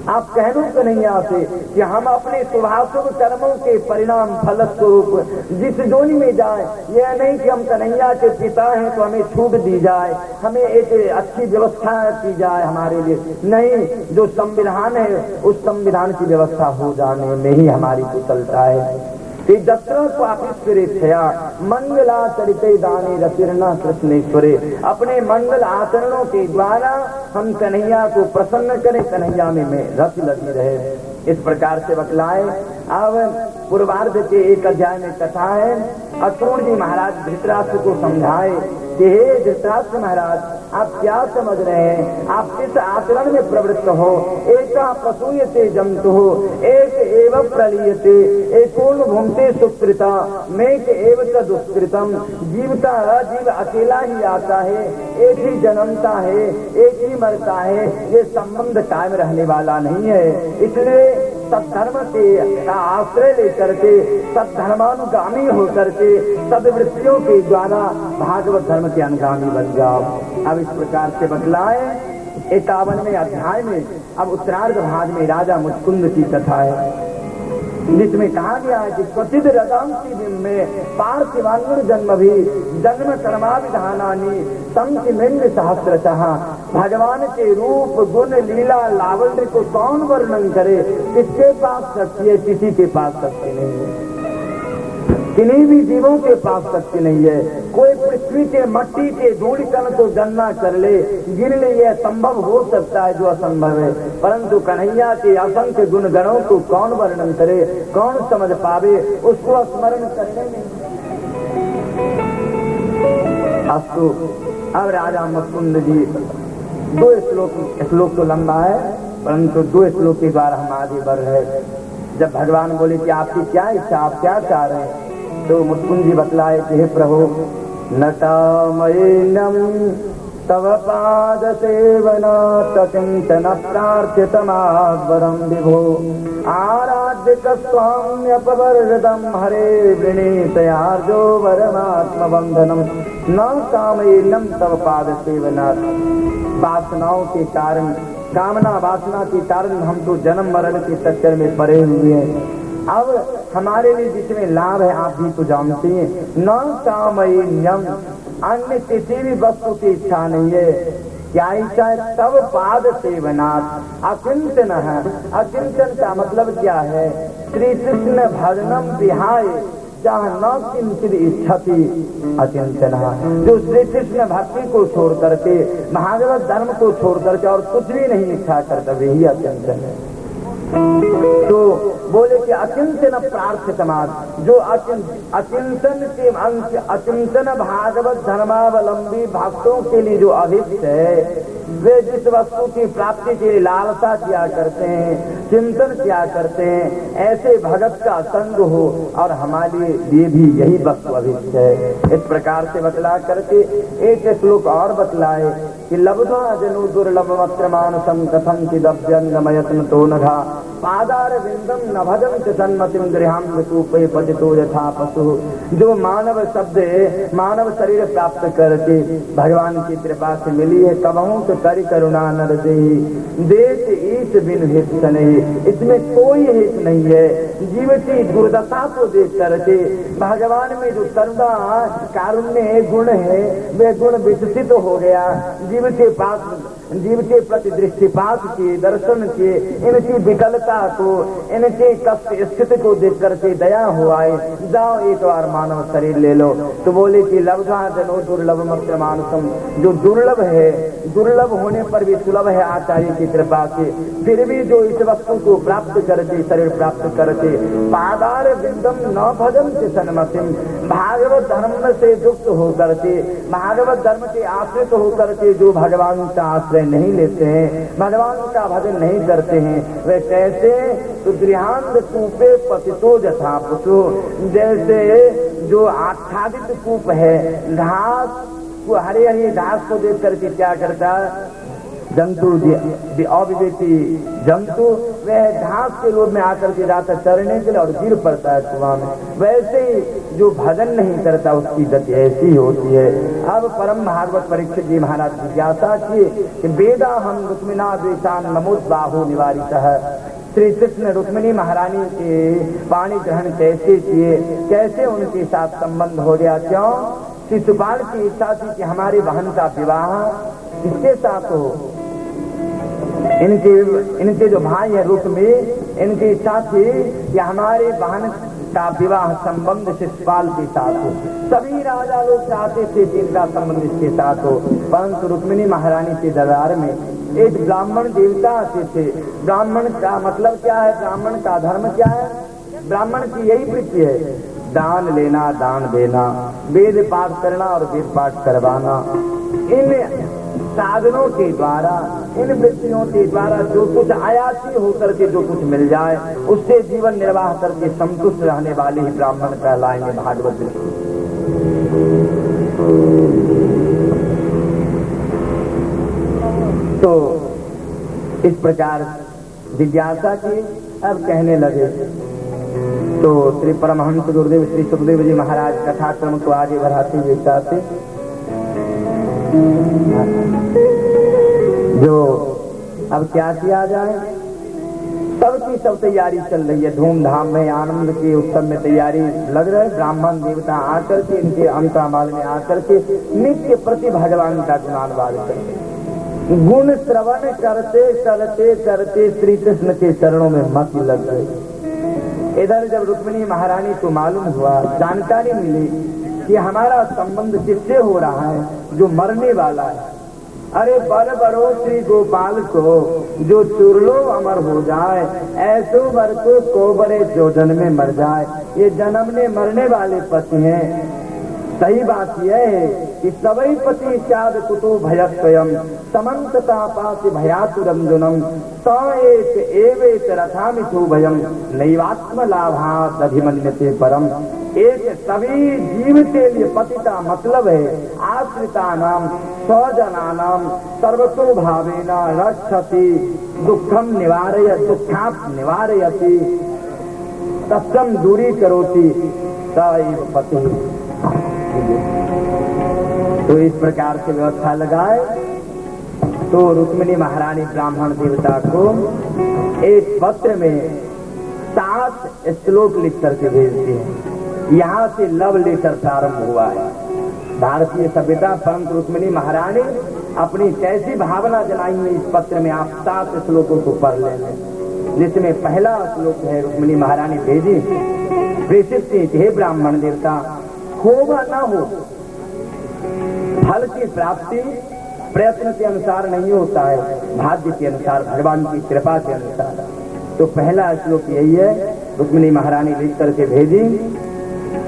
आप कह दो कन्हैया से कि हम अपने शुभाशुभ कर्मों के परिणाम फलस्वरूप जिस जोनी में जाए, यह नहीं कि हम कन्हैया के पिता हैं तो हमें छूट दी जाए, हमें एक अच्छी व्यवस्था की जाए हमारे लिए। नहीं, जो संविधान है उस संविधान की व्यवस्था हो जाने में ही हमारी कुशलता है। कि जत्र स्वापिश्वरेच्छया मंगलाचरिते दानी रतिर्ना कृष्णेश्वरे, अपने मंगल आचरणों के द्वारा हम कन्हैया को प्रसन्न करें, कन्हैया में रति लगी रहे। इस प्रकार से बतलाए। अब पूर्वार्ध के एक अध्याय में कथा है, अक्रूर जी महाराज धृतराष्ट्र को समझाए कि हे धृतराष्ट्र महाराज, आप क्या समझ रहे हैं, आप किस आचरण में प्रवृत्त हो। एक प्रसूयते जंतु हो, एक एवं प्रलीयते, एकोन भूमते सुकृता, मेक एव च दुष्कृतम। जीवता जीव अकेला ही आता है, एक ही जन्मता है, एक ही मरता है, ये संबंध कायम रहने वाला नहीं है। इसलिए सद्धर्म के आश्रय लेकर के सद्धर्मानुगामी होकर के सदवृत्तियों के द्वारा भागवत धर्म के अनुगामी बन जाओ। अब इस प्रकार से बतलाए 51वें अध्याय में अब उत्तरार्ध भाग में राजा मुचकुंद की कथा है, जिसमें कहा गया है कि क्वचिद रदांति में पार्थिवांगुर जन्म भी जन्म कर्मा विधानानी संकिमिंग सहस्रशः। भगवान के रूप गुण लीला लावण्य को कौन वर्णन करे, किसके पास शक्ति है? किसी के पास शक्ति नहीं है, किन्हीं भी जीवों के पास शक्ति नहीं है। कोई पृथ्वी के मट्टी के धूल कण को गणना कर ले, गिन ले, यह संभव हो सकता है जो असंभव है, परंतु कन्हैया के असंख्य गुण गणों को कौन वर्णन करे, कौन समझ पावे, उसको स्मरण करने में। अस्तु, अब राजा मुकुंद जी 2 श्लोक तो लंबा है, परंतु 2 श्लोक के द्वारा हम आगे बढ़ रहे। जब भगवान बोले कि आपकी क्या इच्छा, आप क्या चाह रहे हैं, तो मुकुंद जी बतलाए कि हे प्रभु, नटामयेनम तव पाद सेवना तचिंतन प्रार्थ्यतमावरम विभो आराध्य स्वाम्यपवर्गदम हरे वृणीतयार्जो वरमात्म बंधनम न कामयेनम तव पाद सेवना। वासनाओं के कारण, कामना वासना के कारण हम तो जन्म मरण के चक्कर में पड़े हुए हैं। अब हमारे लिए जिसमें लाभ है आप भी तो जानते हैं। न कामयेनम, अन्य किसी भी वस्तु की इच्छा नहीं है। क्या इच्छा है? तव पाद सेवनात्, अचिंतन है। अचिंतन का मतलब क्या है? श्री कृष्ण भजनम विहाय जहाँ न किंचित इच्छति अचिंतन, जो श्री कृष्ण भक्ति को छोड़ करके, भागवत धर्म को छोड़ करके और कुछ भी नहीं इच्छा करता, वही अचिंतन है। तो बोले कि अचिंतन प्रार्थ्यतमात्, जो अचिंतन के अंश, अचिंतन भागवत धर्मावलंबी भक्तों के लिए जो अभिष्ट है, वे जिस वस्तु की प्राप्ति के लिए लालसा किया करते हैं, चिंतन किया करते हैं, ऐसे भगत का संग हो, और हमारे लिए भी यही वस्तु अभिष्ट है। इस प्रकार से बतला करके एक श्लोक और बतलाए कि लब्ध्वा जनु दुर्लभ वक्त्र मानसम कथम चिदभ्यंगमयत्न तो नघा पादार विंदम न भजन च सन्मतिम गृहाम कूपे पतितो यथा पशु। जो मानव शब्द मानव शरीर प्राप्त करके भगवान की कृपा से मिली है, कबहू तो करी करुणा नर देहि देश ईश बिन हित नहीं, इसमें कोई हित नहीं है। जीव की दुर्दशा को देख करके भगवान में जो करुणा कारुण्य गुण है, वे गुण विकसित हो गया। जीव के पास, जीव के प्रति दृष्टिपात के, दर्शन के, इनकी विकलता को, इनके कष्ट स्थिति को देख करके दया हो आए, जाओ एक बार मानव शरीर ले लो। तो बोले कि लब्ध्वा जनो दुर्लभ मत्र मानसम, जो दुर्लभ है, दुर्लभ होने पर भी सुलभ है आचार्य की कृपा से, फिर भी जो इस वस्तु को प्राप्त करके, शरीर प्राप्त करके, पादार बिंदम न भजन से सन्मतिम, भागवत धर्म से युक्त होकर के, भागवत धर्म के आश्रित होकर के जो भगवान का आश्रय नहीं लेते हैं, भगवान का भजन नहीं करते हैं, वे कैसे? तो गृहांध कूपे पतितो यथा पशु, जैसे जो आच्छादित कूप है, घास को, हरे हरे घास को देख करके क्या करता है जंतु, अविवेकी जंतु, वह घास के लोभ में आकर के जाता चरने के लिए और गिर पड़ता है कुआं में, वैसे ही जो भजन नहीं करता उसकी गति ऐसी होती है। अब परम भागवत परीक्षित जी महाराज जिज्ञासा किए कि वेदा हम रुक्मिना द्वेषान नमोद बाहु निवारितः, श्री कृष्ण रुक्मिणी महारानी के पाणी ग्रहण कैसे किए, कैसे उनके साथ संबंध हो गया? क्यों? शिशुपाल की इच्छा थी कि हमारी बहन का विवाह किसके साथ हो, इनके जो भाई है रुक्मी, इनकी इच्छा थी कि हमारे बहन का विवाह संबंध शिशुपाल के साथ हो। सभी राजा लोग चाहते थे कि इनका संबंध इसके साथ हो, परंतु रुक्मिणी महारानी के दरबार में एक ब्राह्मण देवता आते थे। ब्राह्मण का मतलब क्या है? ब्राह्मण का धर्म क्या है? ब्राह्मण की यही वृत्ति है, दान लेना, दान देना, वेद पाठ करना और वेद पाठ करवाना। इन साधनों के द्वारा, इन वृत्तियों के द्वारा जो कुछ आयाती होकर के जो कुछ मिल जाए, उससे जीवन निर्वाह करके संतुष्ट रहने वाले ही ब्राह्मण कहलाएंगे भागवत। तो इस प्रकार जिज्ञासा की अब कहने लगे। तो श्री परमहंस गुरुदेव श्री सुखदेव जी महाराज कथाक्रम को आगे बढ़ाते हुए चाहते जो अब क्या किया जाए, सबकी सब तैयारी चल रही है, धूमधाम में आनंद के उत्सव में तैयारी लग रहे। ब्राह्मण देवता आकर के इनके अंतरामाल में आकर के नित्य प्रति भगवान का गुणानुवाद करते, गुण श्रवण करते करते करते श्री कृष्ण के चरणों में मत लग गए। इधर जब रुक्मिणी महारानी को मालूम हुआ, जानकारी मिली कि हमारा संबंध किससे हो रहा है जो मरने वाला है, अरे बर बरो श्री गोपाल को जो चुरलो अमर हो जाए, ऐसो वर को बड़े जो जन्म में मर जाए। ये जन्म में मरने वाले पति हैं। सही बात यह है कि सवै पति चाद कुतो भय स्वयं समन्तता पाति भयातुरंजनम एक एवेत रथामिथो भयम नैवात्म लाभात अभिमन्यते परम। एक सभी जीव के लिए पति का मतलब है आश्रिता नाम स्वजना नाम सर्वतो भावेना रक्षति दुखम निवारय दुखाप निवारयति तत्सम दूरी करोति सैव पति। तो इस प्रकार से व्यवस्था लगाए। तो रुक्मिणी महारानी ब्राह्मण देवता को एक पत्र में 7 श्लोक लिख करके भेजती है। यहाँ से लव लेटर प्रारंभ हुआ है भारतीय सभ्यता। परंतु रुक्मिणी महारानी अपनी कैसी भावना जलाई है इस पत्र में आप 7 श्लोकों को पढ़ लें, जिसमें पहला श्लोक है रुक्मिणी महारानी भेजी प्रेषित थी, हे ब्राह्मण देवता, हो व न हो, फल की प्राप्ति प्रयत्न के अनुसार नहीं होता है, भाग्य के अनुसार, भगवान की कृपा के अनुसार। तो पहला श्लोक यही है, रुक्मिणी महारानी लिख करके भेजी,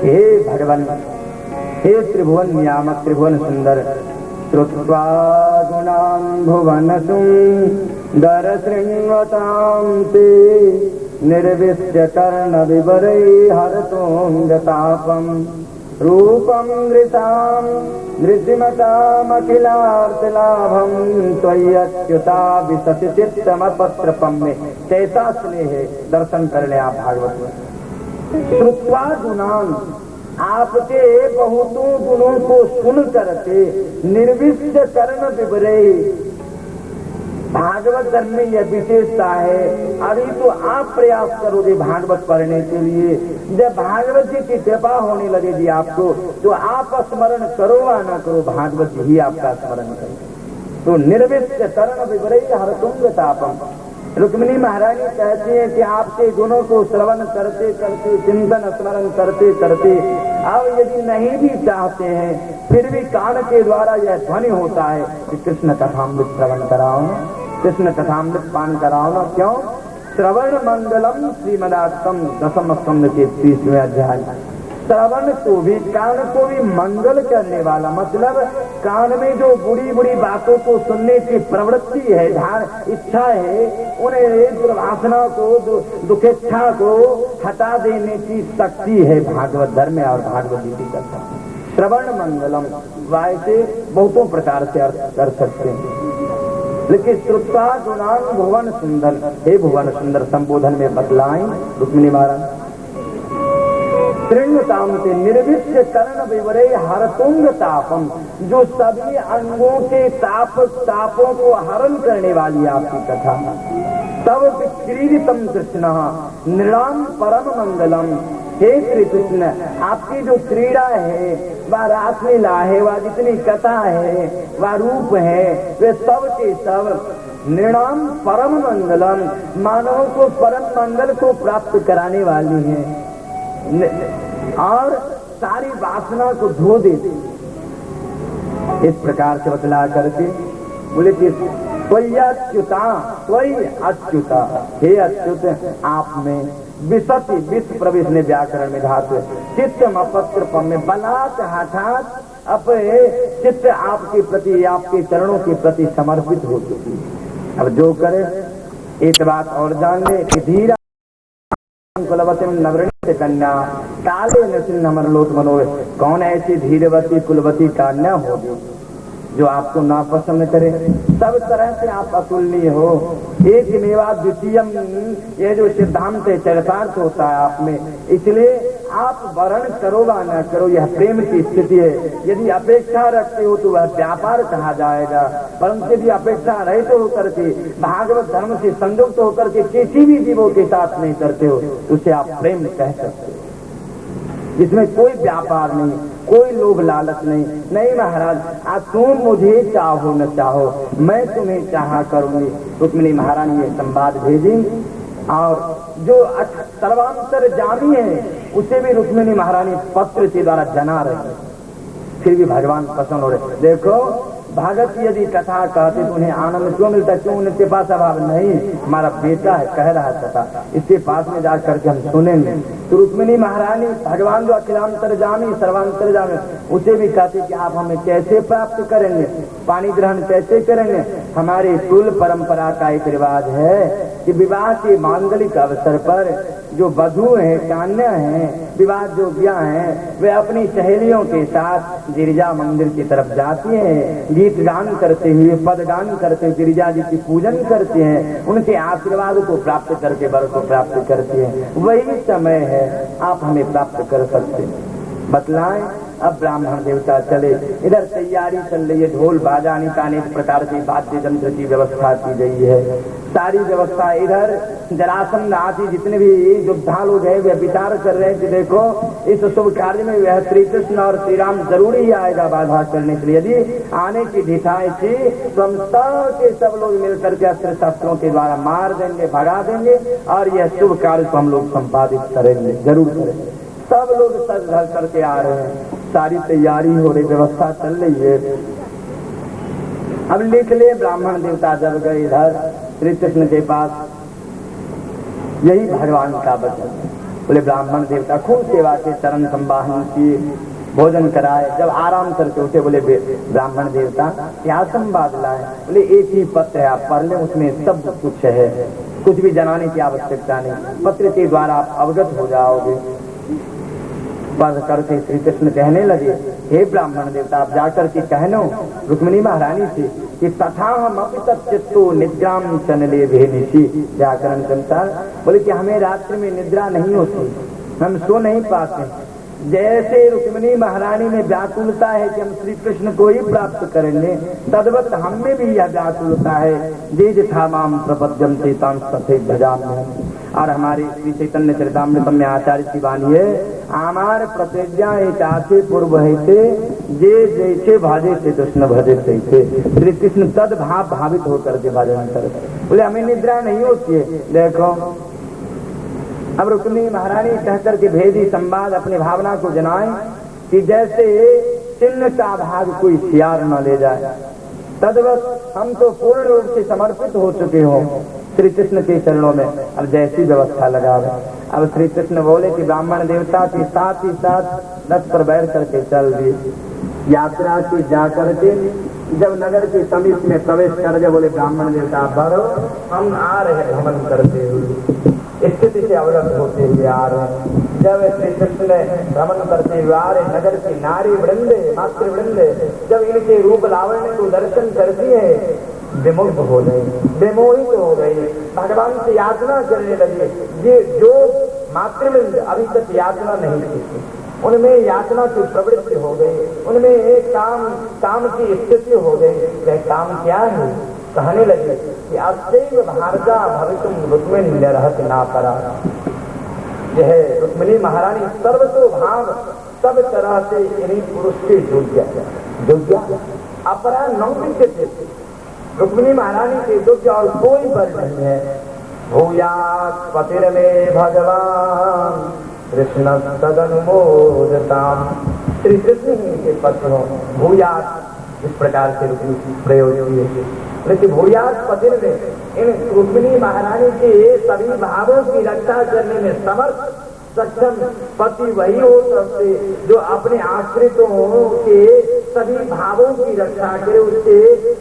हे भगवान, हे त्रिभुवन नियामक त्रिभुवन सुंदर, श्रुत्वा गुणान् भुवन सुंदर श्रृण्वतां ते निर्विश्य कर्ण विवरै हरतोऽङ्गतापम् रूपं नृतां नृसिमतामखिलार्थलाभं त्वय्यच्युता विशति चित्तमपत्रपं में कैसा स्नेह है। दर्शन कर ले आप भागवत में। श्रुत्वा गुणान्, आपके बहुतों गुणों को सुन करके निर्विश्य कर्ण विवरै, भागवत धर्म में यह विशेषता है। अभी तो आप प्रयास करोगे भागवत पढ़ने के लिए, जब भागवत जी की कृपा होने लगेगी आपको, तो आप स्मरण करो या न करो, भागवत जी ही आपका स्मरण करें। तो निर्विश्य कर्ण विवरै हरतुंग तापम। रुक्मिणी महारानी कहती है कि आपके गुणों को श्रवण करते करते, चिंतन स्मरण करते करते, अब यदि नहीं भी चाहते हैं फिर भी कान के द्वारा यह ध्वनि होता है कि कृष्ण कथामृत श्रवण कराओ ना, कृष्ण कथामृत पान कराओ ना। क्यों? श्रवण मंगलम श्रीमदाष्टम दशम स्कंद के 30वें अध्याय। श्रवण को भी, कान को भी मंगल करने वाला, मतलब कान में जो बुरी बुरी बातों को सुनने की प्रवृत्ति है, इच्छा है, उन्हें दुर्वासना को, दुखेच्छा को हटा देने की शक्ति है भागवत धर्म और भागवत गीता का। श्रवण मंगलम वाय से बहुतों प्रकार से अर्थ कर सकते हैं, लेकिन श्रुत्वा गुणान् भुवन सुंदर, हे भुवन सुंदर संबोधन में बतलाएं रुक्मिणी महाराज। त्रिण्वताम से निर्विश्य कर्ण विवरै हरतुंग तापम, जो सभी अंगों के तापों को हरण करने वाली आपकी कथा। तब क्रीडितम कृष्ण नृणाम परम मंगलम, हे श्री कृष्ण, आपकी जो क्रीड़ा है, वह रासलीला है, वह जितनी कथा है, वह रूप है, वे सब के सब नृणाम परम मंगलम, मानवों को परम मंगल को प्राप्त कराने वाली है और सारी वासना को धो देती। इस प्रकार से बतला करके बोले कि त्वयि अच्युता, त्वयि अच्युता, हे अच्युत, आप में विशति, विश्व प्रवेश ने व्याकरण में धातु, चित्तम अपत्रपम में बलात् हठात अपने चित्त आपके प्रति, आपके चरणों के प्रति समर्पित हो चुकी। अब जो करे, एक बात और जान ले कि धीरा कुलवती नवृणी कन्या काले नृसिंह मरलोक मनोज, कौन ऐसी धीरवती कुलवती कन्या होगी जो आपको नापसंद करे। सब तरह से आप अतुलनीय हो। एक मेवा द्वितीयम, ये जो सिद्धांत चरितार्थ होता है आप में, इसलिए आप वर्ण करो वा न करो, यह प्रेम की स्थिति है। यदि अपेक्षा रखते हो तो वह व्यापार कहा जाएगा, परंतु यदि अपेक्षा रहित होकर के भागवत धर्म से संयुक्त होकर के किसी भी जीवों के साथ नहीं करते हो तो उसे आप प्रेम कह सकते हो, जिसमें कोई व्यापार नहीं, कोई लोभ लालच नहीं। नहीं महाराज, आज तुम मुझे चाहो न चाहो, मैं तुम्हें चाहा करूंगी। रुक्मिणी महारानी ये संवाद भेजी, और जो सर्वांतर जामी है उसे भी रुक्मिणी महारानी पत्र के द्वारा जना रही, फिर भी भगवान पसंद हो रहे। देखो भगत यदि कथा कहते तो उन्हें आनंद क्यों मिलता, क्यों उनके पास अभाव नहीं, हमारा बेटा है कह रहा कथा, इसके पास में जा करके हम सुनेंगे। तो रुक्मिणी महारानी भगवान जो अखिलांतर जामी सर्वांतर जामी उसे भी कहते कि आप हमें कैसे प्राप्त करेंगे, पानी ग्रहण कैसे करेंगे। हमारे कुल परंपरा का एक रिवाज है कि विवाह के मांगलिक अवसर पर जो वधू है, कन्या है, विवाह जोग्या है, वे अपनी सहेलियों के साथ गिरिजा मंदिर की तरफ जाती हैं, गीत गान करते हुए, पद गान करते हुए गिरिजा जी की पूजन करते हैं, उनके आशीर्वाद को प्राप्त करके वर को प्राप्त करते हैं। वही समय है आप हमें प्राप्त कर सकते हैं, बतलाएं। अब ब्राह्मण देवता चले, इधर तैयारी चल रही है, ढोल बाजाने का अनेक प्रकार के वाद्य यंत्र की व्यवस्था की गई है, सारी व्यवस्था। इधर जरासंध आदि जितने भी योद्धा लोग हैं वे विचार कर रहे हैं कि देखो इस शुभ कार्य में वह श्री कृष्ण और श्री राम जरूर ही आएगा बाधा करने के लिए। यदि आने की दिशाएं थी तो हम सब के सब लोग मिलकर के अस्त्र शस्त्रों के द्वारा मार देंगे, भगा देंगे, और यह शुभ कार्य को हम लोग संपादित करेंगे, जरूर करेंगे। सब लोग सज धज करके आ रहे हैं, सारी तैयारी हो रही, व्यवस्था चल रही है। अब लिख ले ब्राह्मण देवता जब गए इधर श्री कृष्ण के पास, यही भगवान का वचन। बोले ब्राह्मण देवता खूब सेवा के चरण संवाहन किए, भोजन कराए। जब आराम करके उठे बोले ब्राह्मण देवता क्या संवाद लाए। बोले एक ही पत्र है, आप पढ़ लें, उसमें सब कुछ है, कुछ भी जनाने की आवश्यकता नहीं, पत्र के द्वारा आप अवगत हो जाओगे। पढ़ करके श्री कृष्ण कहने लगे, हे ब्राह्मण देवता आप जाकर के कहनो रुक्मिणी महारानी से कि तथा हम अपितचित्तो निद्राम चनले भेनिशी। व्याकरण के अनुसार बोले कि हमें रात्रि में निद्रा नहीं होती, हम सो नहीं पाते। जैसे रुक्मिणी महारानी में व्याकुलता है कि हम श्री कृष्ण को ही प्राप्त करेंगे, तद्वत हम में भी यह व्याकुलता है। जे था माम प्रपद्यम चेतांश तथे भजाम्यहम्। और हमारे श्री चैतन्य चरितामृत में आचार्य की वाणी है, आमार प्रतिज्ञा चाचे पूर्व है जे जैसे भाजे से कृष्ण भजे थे। श्री कृष्ण तद भाव भावित होकर के भजन करते। बोले हमें निद्रा नहीं होती है। देखो अब रुक्मिणी महारानी कहकर के भेजी संवाद, अपनी भावना को जनाए कि जैसे चिन्ह का भाग कोई सियार न ले जाए, तद्वत हम तो पूर्ण रूप से समर्पित हो चुके हो श्री कृष्ण के चरणों में। अब जैसी व्यवस्था लगा रहे। अब श्री कृष्ण बोले कि ब्राह्मण देवता के साथ ही साथ रथ पर बैठ करके चल दिए। यात्रा से जाकर के जब नगर के समीप में प्रवेश कर गए, बोले ब्राह्मण देवता भरो, हम आ रहे हैं भ्रमण करते हुए, स्थिति से अवगत होते हुए आ रहे हैं। जब श्री कृष्ण भ्रमण करते हुए आ रहे, नगर की नारी वृंदे, मातृ वृंदे जब इनके रूप लावण्य को दर्शन करती है, विमुग्ध हो गई, विमोहित हो गई, भगवान से याचना करने लगी। ये जो मातृवृंद अभी तक याचना नहीं की, उनमें याचना की प्रवृत्ति हो गई, उनमें एक काम की स्थिति हो गई। वह काम क्या है? कहने लगे कि अस्तैव भारजा भवितुम रुक्मिणी निरहत ना परा। यह रुक्मिणी महारानी सर्वतो भाव सब तरह से इन्हीं पुरुष के योग्य अपरा नौमित्य थे। रुक्मिणी महारानी के योग्य और कोई वर नहीं है। भूयात् पतिर्मे भगवान कृष्ण तदनुमोदताम। श्री कृष्ण ही के पत्र हो। भूयात् इस प्रकार से प्रयोग किए, लेकिन भूयात् पतिर में इन रुक्मिणी महारानी के सभी भावों की रक्षा करने में समर्थ सक्षम पति वही हो सकते जो अपने आश्रितों के सभी भावों की रक्षा करे। उससे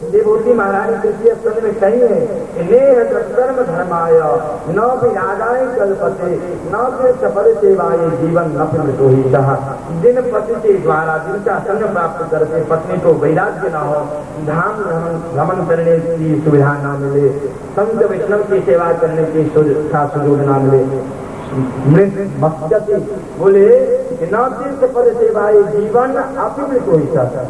देवभूति महारानी तृतीय स्कंद में कही है, नेह कर्म धर्माय न विरागाय कल्पते न फिर सफल सेवाए जीवन न फिर तो ही सहा। जिन पति के द्वारा जिनका संग प्राप्त करते पत्नी को वैराग्य न हो, धाम भ्रमण करने की सुविधा न मिले, संत वैष्णव की सेवा करने की सुযোগ न मिले, बोले न तीर्थ पद सेवाए जीवन अपिमृत हो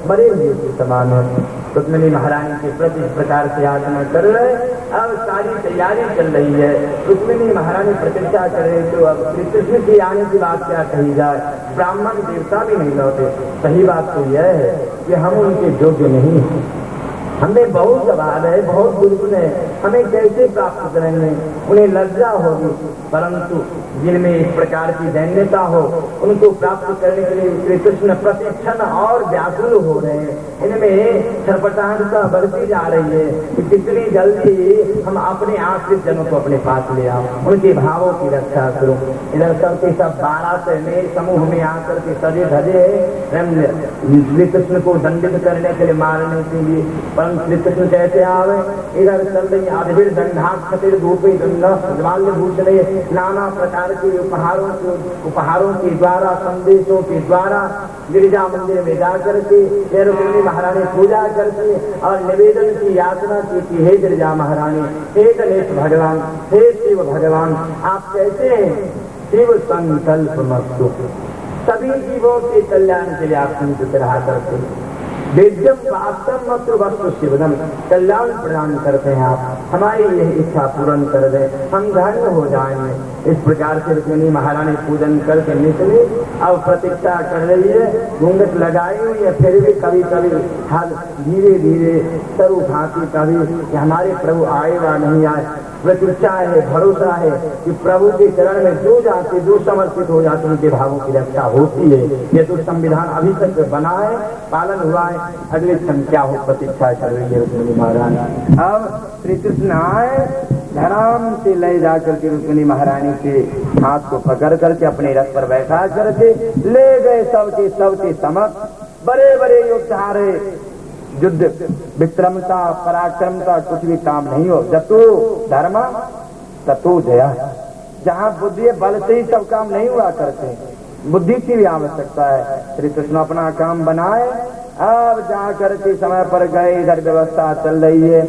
मरे हुए के समान है। रुक्मिणी महारानी के प्रति इस प्रकार से याचना कर रहे। अब सारी तैयारी चल रही है, रुक्मिणी महारानी प्रतीक्षा कर रहे, तो अब श्री कृष्ण की आने की बात क्या कही जाए। ब्राह्मण देवता भी नहीं लौटे। सही बात तो यह है कि हम उनके योग्य नहीं हैं, हमें बहुत सवाल है, बहुत दुर्गुण है, हमें कैसे प्राप्त करेंगे, उन्हें लज्जा होगी। परंतु जिनमें इस प्रकार की दैन्यता हो उनको प्राप्त करने के लिए श्री कृष्ण प्रतिक्षण और व्याकुल हो रहे हैं। इनमें छरपटाहटता बढ़ती जा रही है कि कितनी जल्दी हम अपने आश्रित जनों को अपने पास ले आओ, उनके भावों की रक्षा करो। इधर सबके सब 12 में समूह में आकर के सजे धजे श्री कृष्ण को दंडित करने के लिए, मारने के लिए। परंतु श्री कृष्ण कैसे आवे, इधर चल रही आधीर दंडाक खतिर धूपी ज्वाल्य भूषणे नाना प्रकार के उपहारों के द्वारा, संदेशों के द्वारा गिरिजा मंदिर में जाकर के रुक्मिणी महारानी पूजा करके और निवेदन की याचना की कि हे गिरिजा महारानी, हे गणेश भगवान, हे शिव भगवान, आप कैसे हैं? शिव संकल्प मस्तु, सभी जीवों के कल्याण के लिए आप चिंतित रहा करते हैं। वेद्यम वास्तव मात्र वस्तु शिवनम, कल्याण प्रदान करते हैं आप, हमारी यह इच्छा पूर्ण कर दें, हम धन्य हो जाएंगे। इस प्रकार से रुक्मिणी महारानी पूजन करके निकली। अब प्रतीक्षा कर रही है, घूंघट लगाई हुई है, फिर भी कभी कभी हाथ धीरे धीरे सर उठाती कभी कि हमारे प्रभु आए व नहीं आए। प्रतीक्षा है, भरोसा है कि प्रभु के चरण में जो जाते, जो समर्पित हो जाते, उनके भावों की रक्षा होती है। ये तो संविधान अभी तक बना है, पालन हुआ है, अगले क्षण क्या हो प्रतीक्षा कर रही है रुक्मिणी महारानी। अब श्री कृष्ण आए, धराम से ले जाकर के रुक्मिणी महारानी के हाथ को पकड़ करके अपने रथ पर बैठा करके ले गए सबके समक्ष। बड़े बड़े योद्धा रहे, युद्ध विक्रमता पराक्रमता कुछ भी काम नहीं हो, जतो धर्म ततो जया। जहाँ बुद्धि बल से ही सब काम नहीं हुआ करते, बुद्धि की भी आवश्यकता है। श्री कृष्ण अपना काम बनाए, अब जाकर के समय पर गए। इधर व्यवस्था चल रही है,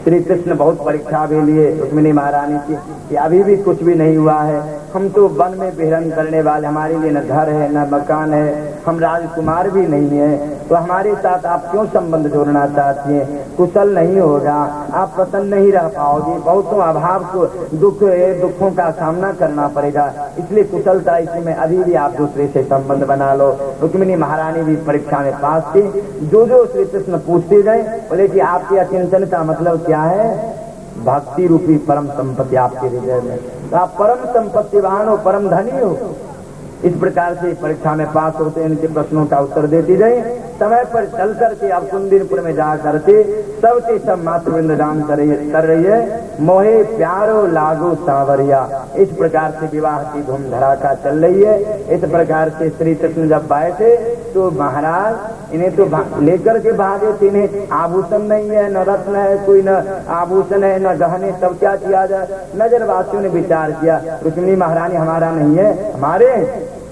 श्री कृष्ण बहुत परीक्षा भी लिए रुक्मिणी महारानी की कि अभी भी कुछ भी नहीं हुआ है, हम तो वन में विहरण करने वाले, हमारे लिए न घर है न मकान है, हम राजकुमार भी नहीं है, तो हमारे साथ आप क्यों संबंध जोड़ना चाहती हैं? कुशल नहीं होगा, आप प्रसन्न नहीं रह पाओगे, बहुतों अभाव को दुखों का सामना करना पड़ेगा, इसलिए कुशलता इसमें अभी भी आप दूसरे से संबंध बना लो। रुक्मिणी महारानी भी परीक्षा में पास थी। जो श्री कृष्ण पूछते गए, बोले कि आपके अचिंतन का मतलब क्या है? भक्ति रूपी परम संपत्ति आपके हृदय में, तो आप परम संपत्तिवान हो, परम धनी हो। इस प्रकार से परीक्षा में पास होते हैं, इनके प्रश्नों का उत्तर देती गई। समय पर चल करके अब कुंदनपुर में जा करके सबके सब मातृवृंद दान कर रही है। मोहे प्यारो लागो सावरिया, इस प्रकार से विवाह की धूम धड़ाका चल रही है। इस प्रकार से श्री कृष्ण जब बैठे तो महाराज इन्हें तो लेकर के भागे थे, इन्हें आभूषण नहीं है, न रत्न है, कोई न आभूषण है न गहने, सब क्या किया जाए? नजरवासियों ने विचार किया, रुक्मिणी महारानी हमारा नहीं है, हमारे,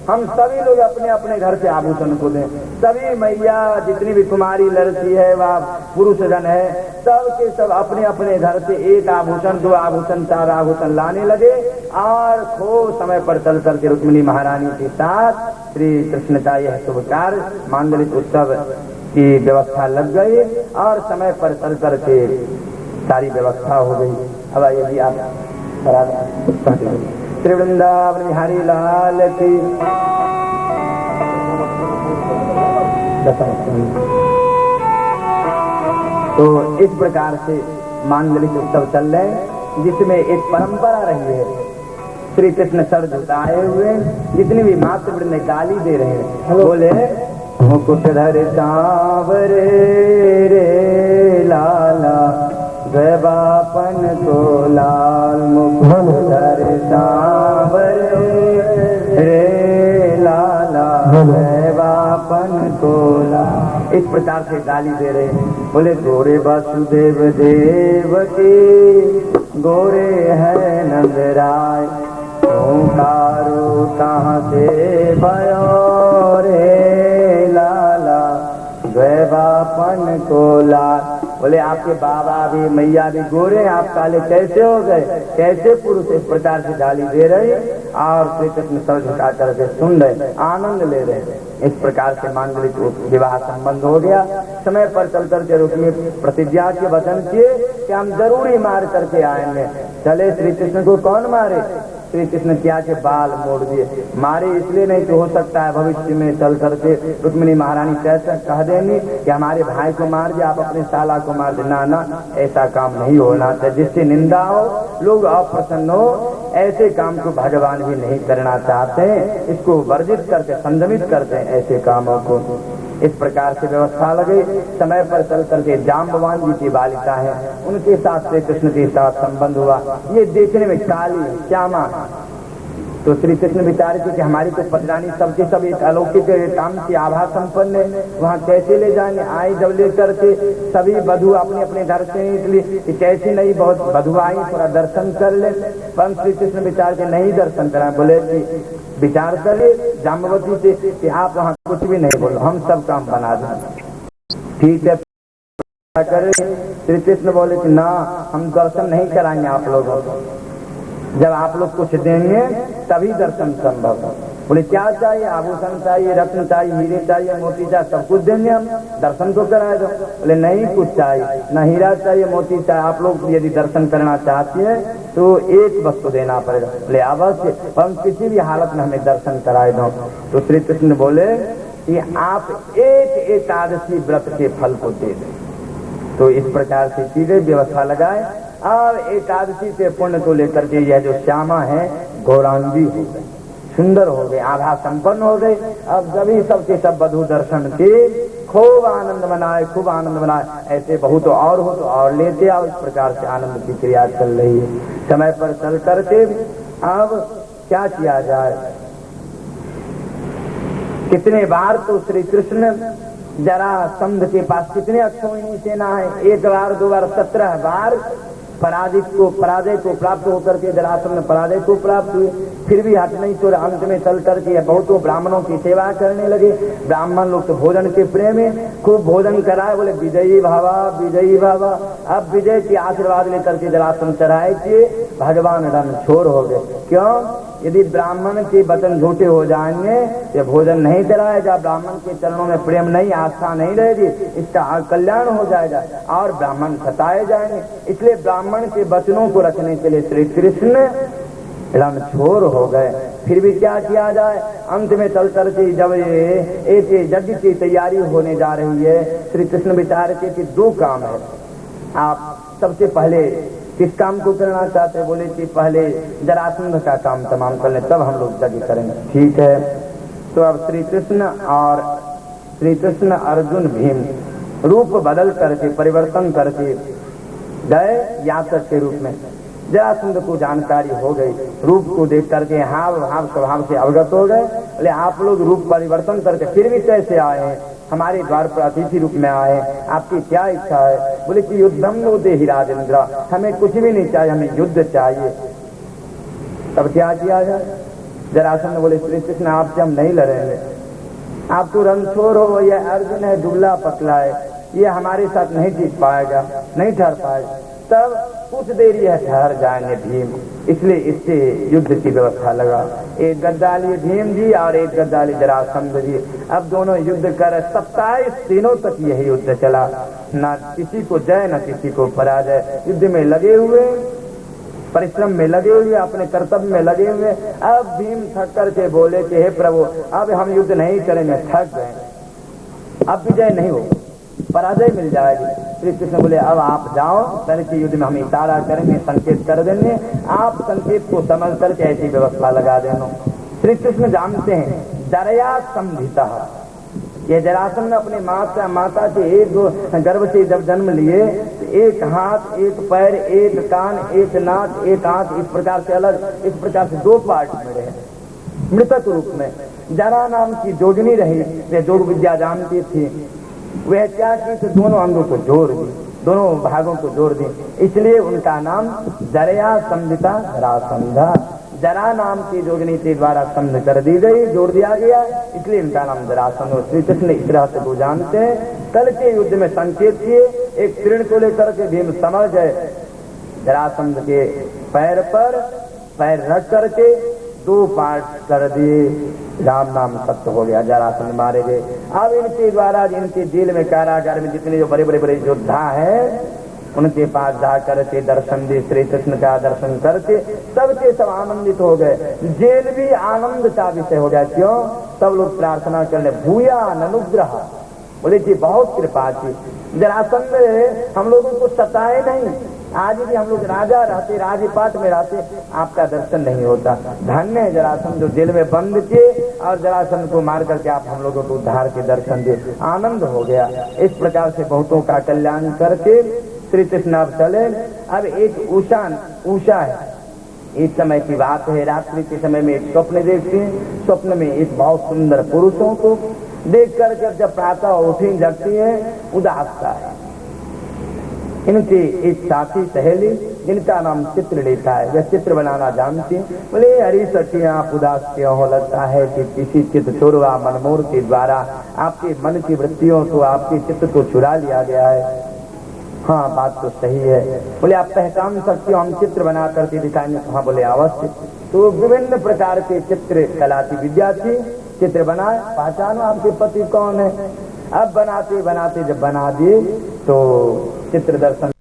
हम सभी लोग अपने अपने घर से आभूषण को दें। सभी मैया जितनी भी कुमारी लड़की है व पुरुष जन है, सब के सब अपने अपने घर से एक आभूषण, 2 आभूषण, 4 आभूषण लाने लगे। और खूब समय पर चल करके रुक्मिणी महारानी के साथ श्री कृष्ण का यह शुभ कार्य मांगलिक उत्सव की व्यवस्था लग गई और समय पर चल करके सारी व्यवस्था हो गई। अब यदि आप श्री वृंदावन बिहारी लाल की। तो इस प्रकार से मांगलिक उत्सव चल रहे हैं, जिसमें एक परंपरा रही है। श्री कृष्ण सर झुकाए हुए, जितनी भी मातृवृंद गाली दे रहे हैं, बोले मुकुट धर सांवरे रे लाला, बापन को लाल मुकुट धर सांवरे रे लाला, बापन बापन कोला। इस प्रकार से गाली दे रहे हैं। बोले गोरे वसुदेव देव के गोरे है नंद राय, ओंकारो कहाँ से भयो रे लाला, द्वै बापन कोला। बोले आपके बाबा भी मैया भी गोरे, आप काले कैसे हो गए, कैसे पुरुष। इस प्रकार से गाली दे रहे और श्री कृष्ण सर झुका करके सुन रहे, आनंद ले रहे। इस प्रकार से मांगलिक विवाह संबंध हो गया। समय पर चल करके रुक्मी प्रतिज्ञा के वचन किए कि हम जरूरी मार करके आएंगे। चले, श्री कृष्ण को कौन मारे। श्री कृष्ण क्या के बाल मोड़ दिए। मारे इसलिए नहीं तो हो सकता है भविष्य में चल करके रुक्मिणी महारानी कैसे कह देंगी कि हमारे भाई को मार दिया, आप अपने साला को मार दे। ना ना, ऐसा काम नहीं होना चाहिए। जिससे निंदा हो, लोग अप्रसन्न हो, ऐसे काम को भगवान भी नहीं करना चाहते हैं। इसको वर्जित करके संयमित करते हैं ऐसे कामों को। इस प्रकार से व्यवस्था लगे। समय पर चल करके जाम्बवान जी की बालिका है, उनके साथ श्री कृष्ण के साथ संबंध हुआ। ये देखने में काली श्यामा, तो श्री कृष्ण विचार कि हमारी तो पटरानी सबके सब एक अलौकिक काम की आभा संपन्न है, वहाँ कैसे ले जाएंगे। आए जब लेकर के सभी वधु अपने अपने घर से निकली, कैसी नहीं बहुत वधु आई, थोड़ा दर्शन कर ले। परंतु श्री कृष्ण विचार के नहीं दर्शन करा। बोले कि विचार करे जाम्बवती से कि आप वहाँ कुछ भी नहीं बोलो, हम सब काम बना दें। ठीक है करे। श्री कृष्ण बोले कि ना, हम दर्शन नहीं कराएंगे आप लोगों को, जब आप लोग कुछ देंगे तभी दर्शन संभव है। बोले क्या चाहिए, आभूषण चाहिए, रत्न चाहिए, हीरे चाहिए, मोती चाहिए, सब कुछ देंगे हम, दर्शन तो कराए दो। बोले नहीं कुछ चाहिए, न हीरा चाहिए, मोती चाहिए, आप लोग यदि दर्शन करना चाहती है तो एक वस्तु देना पड़ेगा। बोले अवश्य, हम किसी भी हालत में हमें दर्शन कराए दो। तो श्री कृष्ण बोले कि आप एक एकादशी व्रत के फल को दे दें। तो इस प्रकार से चीजें व्यवस्था लगाए और एकादशी से पुण्य को लेकर के यह जो श्यामा है गौरांगी हो गई, सुंदर हो गए, आभा संपन्न हो गए। अब सभी सबके सब वधु दर्शन के खूब आनंद मनाए, खूब आनंद मनाए। ऐसे बहुत और हो तो और लेते आओ। इस प्रकार से आनंद की क्रिया चल रही है। समय पर चल करके अब क्या किया जाए। कितने बार तो श्री कृष्ण जरासंध के पास कितने अक्षौहिणी सेना है, एक बार दो बार 17 बार पराजय को प्राप्त होकर के जरासंध पराजय को प्राप्त हुए। फिर भी हट नहीं तो अंत में चल करके बहुतों ब्राह्मणों की सेवा करने लगे। ब्राह्मण लोग तो भोजन के प्रेम में खूब भोजन कराए। बोले विजयी भावा, विजयी भावा। अब विजय की आशीर्वाद लेकर के जरासंध चढ़ाए किए, भगवान रणछोड़ हो गए। क्यों? यदि ब्राह्मण के वचन झूठे हो जाएंगे, ये भोजन नहीं चलाएगा, ब्राह्मण के चरणों में प्रेम नहीं, आस्था नहीं रहेगी, इसका कल्याण हो जाएगा और ब्राह्मण सताए जाएंगे। इसलिए ब्राह्मण के वचनों को रखने के लिए श्री कृष्ण रणछोड़ हो गए। फिर भी क्या किया जाए। अंत में चल करके जब ये एक यज्ञ की तैयारी होने जा रही है, श्री कृष्ण विचार के कि दो काम है, आप सबसे पहले किस काम को करना चाहते हैं। बोले कि पहले जरासंध का काम तमाम कर ले, तब हम लोग यज्ञ करेंगे। ठीक है। तो अब श्री कृष्ण अर्जुन भीम रूप बदल करके परिवर्तन करके गए याचक के रूप में। जरासंध को जानकारी हो गई, रूप को देख करके हाव भाव स्वभाव से अवगत हो गए। बोले आप लोग रूप परिवर्तन करके फिर भी कैसे आए हैं, हमारे द्वार पर अतिथि रूप में आए, आपकी क्या इच्छा है। बोले कि युद्धम नो देहि राजेंद्र, हमें कुछ भी नहीं चाहिए, हमें युद्ध चाहिए। तब क्या किया जाए। जरासंध बोले श्री कृष्ण आपसे हम नहीं लड़ेंगे, आप तो रणछोड़ हो, यह अर्जुन है दुबला पतला है, ये हमारे साथ नहीं जीत पाएगा, नहीं ठहर पाएगा। तब कुछ देर यह ठहर जाएंगे भीम, इसलिए इससे युद्ध की व्यवस्था लगा। एक गद्दाली भीम जी और एक गद्दाली जरासंध जी, अब दोनों युद्ध कर 27 दिनों तक यही युद्ध चला, न किसी को जय न किसी को पराजय। युद्ध में लगे हुए, परिश्रम में लगे हुए, अपने कर्तव्य में लगे हुए। अब भीम थक करके बोले कि हे प्रभु अब हम युद्ध नहीं करेंगे, थक गए, अब विजय नहीं हो, पराजय मिल जाएगी। श्री कृष्ण बोले अब आप जाओ, पहले के युद्ध में हम इशारा करेंगे, संकेत कर देंगे, आप संकेत को समझ करके ऐसी व्यवस्था लगा देना। श्री कृष्ण जानते हैं दरया संभिता, ये जरासंध अपने माता के एक गर्भ से जब जन्म लिए तो एक हाथ, एक पैर, एक कान, एक नाक, एक आंख, इस प्रकार से अलग, इस प्रकार से 2 पार्ट में रहे। मृतक रूप में। जरा नाम की जोड़नी रही, वे जोड़ विद्या जानती थी, वह क्या की तो दोनों अंगों को जोड़ दी, दोनों भागों को जोड़ दी, इसलिए उनका नाम जरया संविता जरासंधा। जरा नाम की जोड़नी के द्वारा संध कर दी गई, जोड़ दिया गया, इसलिए इनका नाम जरासंध। श्री कृष्ण इस तरह से वो जानते हैं। कल के युद्ध में संकेत किए, एक तीर्ण को लेकर के भीम समझ गए, जरासंध के पैर पर पैर रख करके 2 पार्ट कर दिए, राम नाम सत्य हो गया, जरासंध मारे गए। अब इनके द्वारा इनके जेल में कारागार में जितने जो बड़े बड़े बड़े योद्धा हैं, उनके पास जा करके दर्शन दे, श्री कृष्ण का दर्शन करके सबके सब आनंदित हो गए। जेल भी आनंद का विषय हो गया। क्यों? सब लोग प्रार्थना करने, भूया अनुग्रह, बोले जी बहुत कृपा की, जरासंध हम लोगों को सताए नहीं। आज भी हम लोग राजा रहते, राजपाट में रहते, आपका दर्शन नहीं होता। धन्य है जरासंध जो जेल में बंद किए और जरासंध को मार करके आप हम लोगों को उद्धार के दर्शन दिए, आनंद हो गया। इस प्रकार से बहुतों का कल्याण करके श्री कृष्ण अब चले। अब एक उषा है, इस समय की बात है, रात्रि के समय में एक स्वप्न देखते हैं। स्वप्न में एक बहुत सुंदर पुरुषों को देख करके जब प्रातः उठी जगती है, उदासता है। इनकी एक साथी सहेली जिनका नाम चित्रलेखा है, वह चित्र बनाना जानती है। बोले हरी सखी आप उदास क्यों हो? लगता है कि किसी चित्र चोरवा मनमोर के द्वारा आपके मन की वृत्तियों को, आपके चित्र को चुरा लिया गया है। हाँ बात तो सही है। बोले आप पहचान सकते हो, हम चित्र बना करके दिखाएंगे। हाँ बोले अवश्य। तो विभिन्न प्रकार के चित्र कला की विद्या थी, चित्र बनाए, पहचानो आपके पति कौन है। अब बनाते बनाते जब बना दिए तो चित्र दर्शन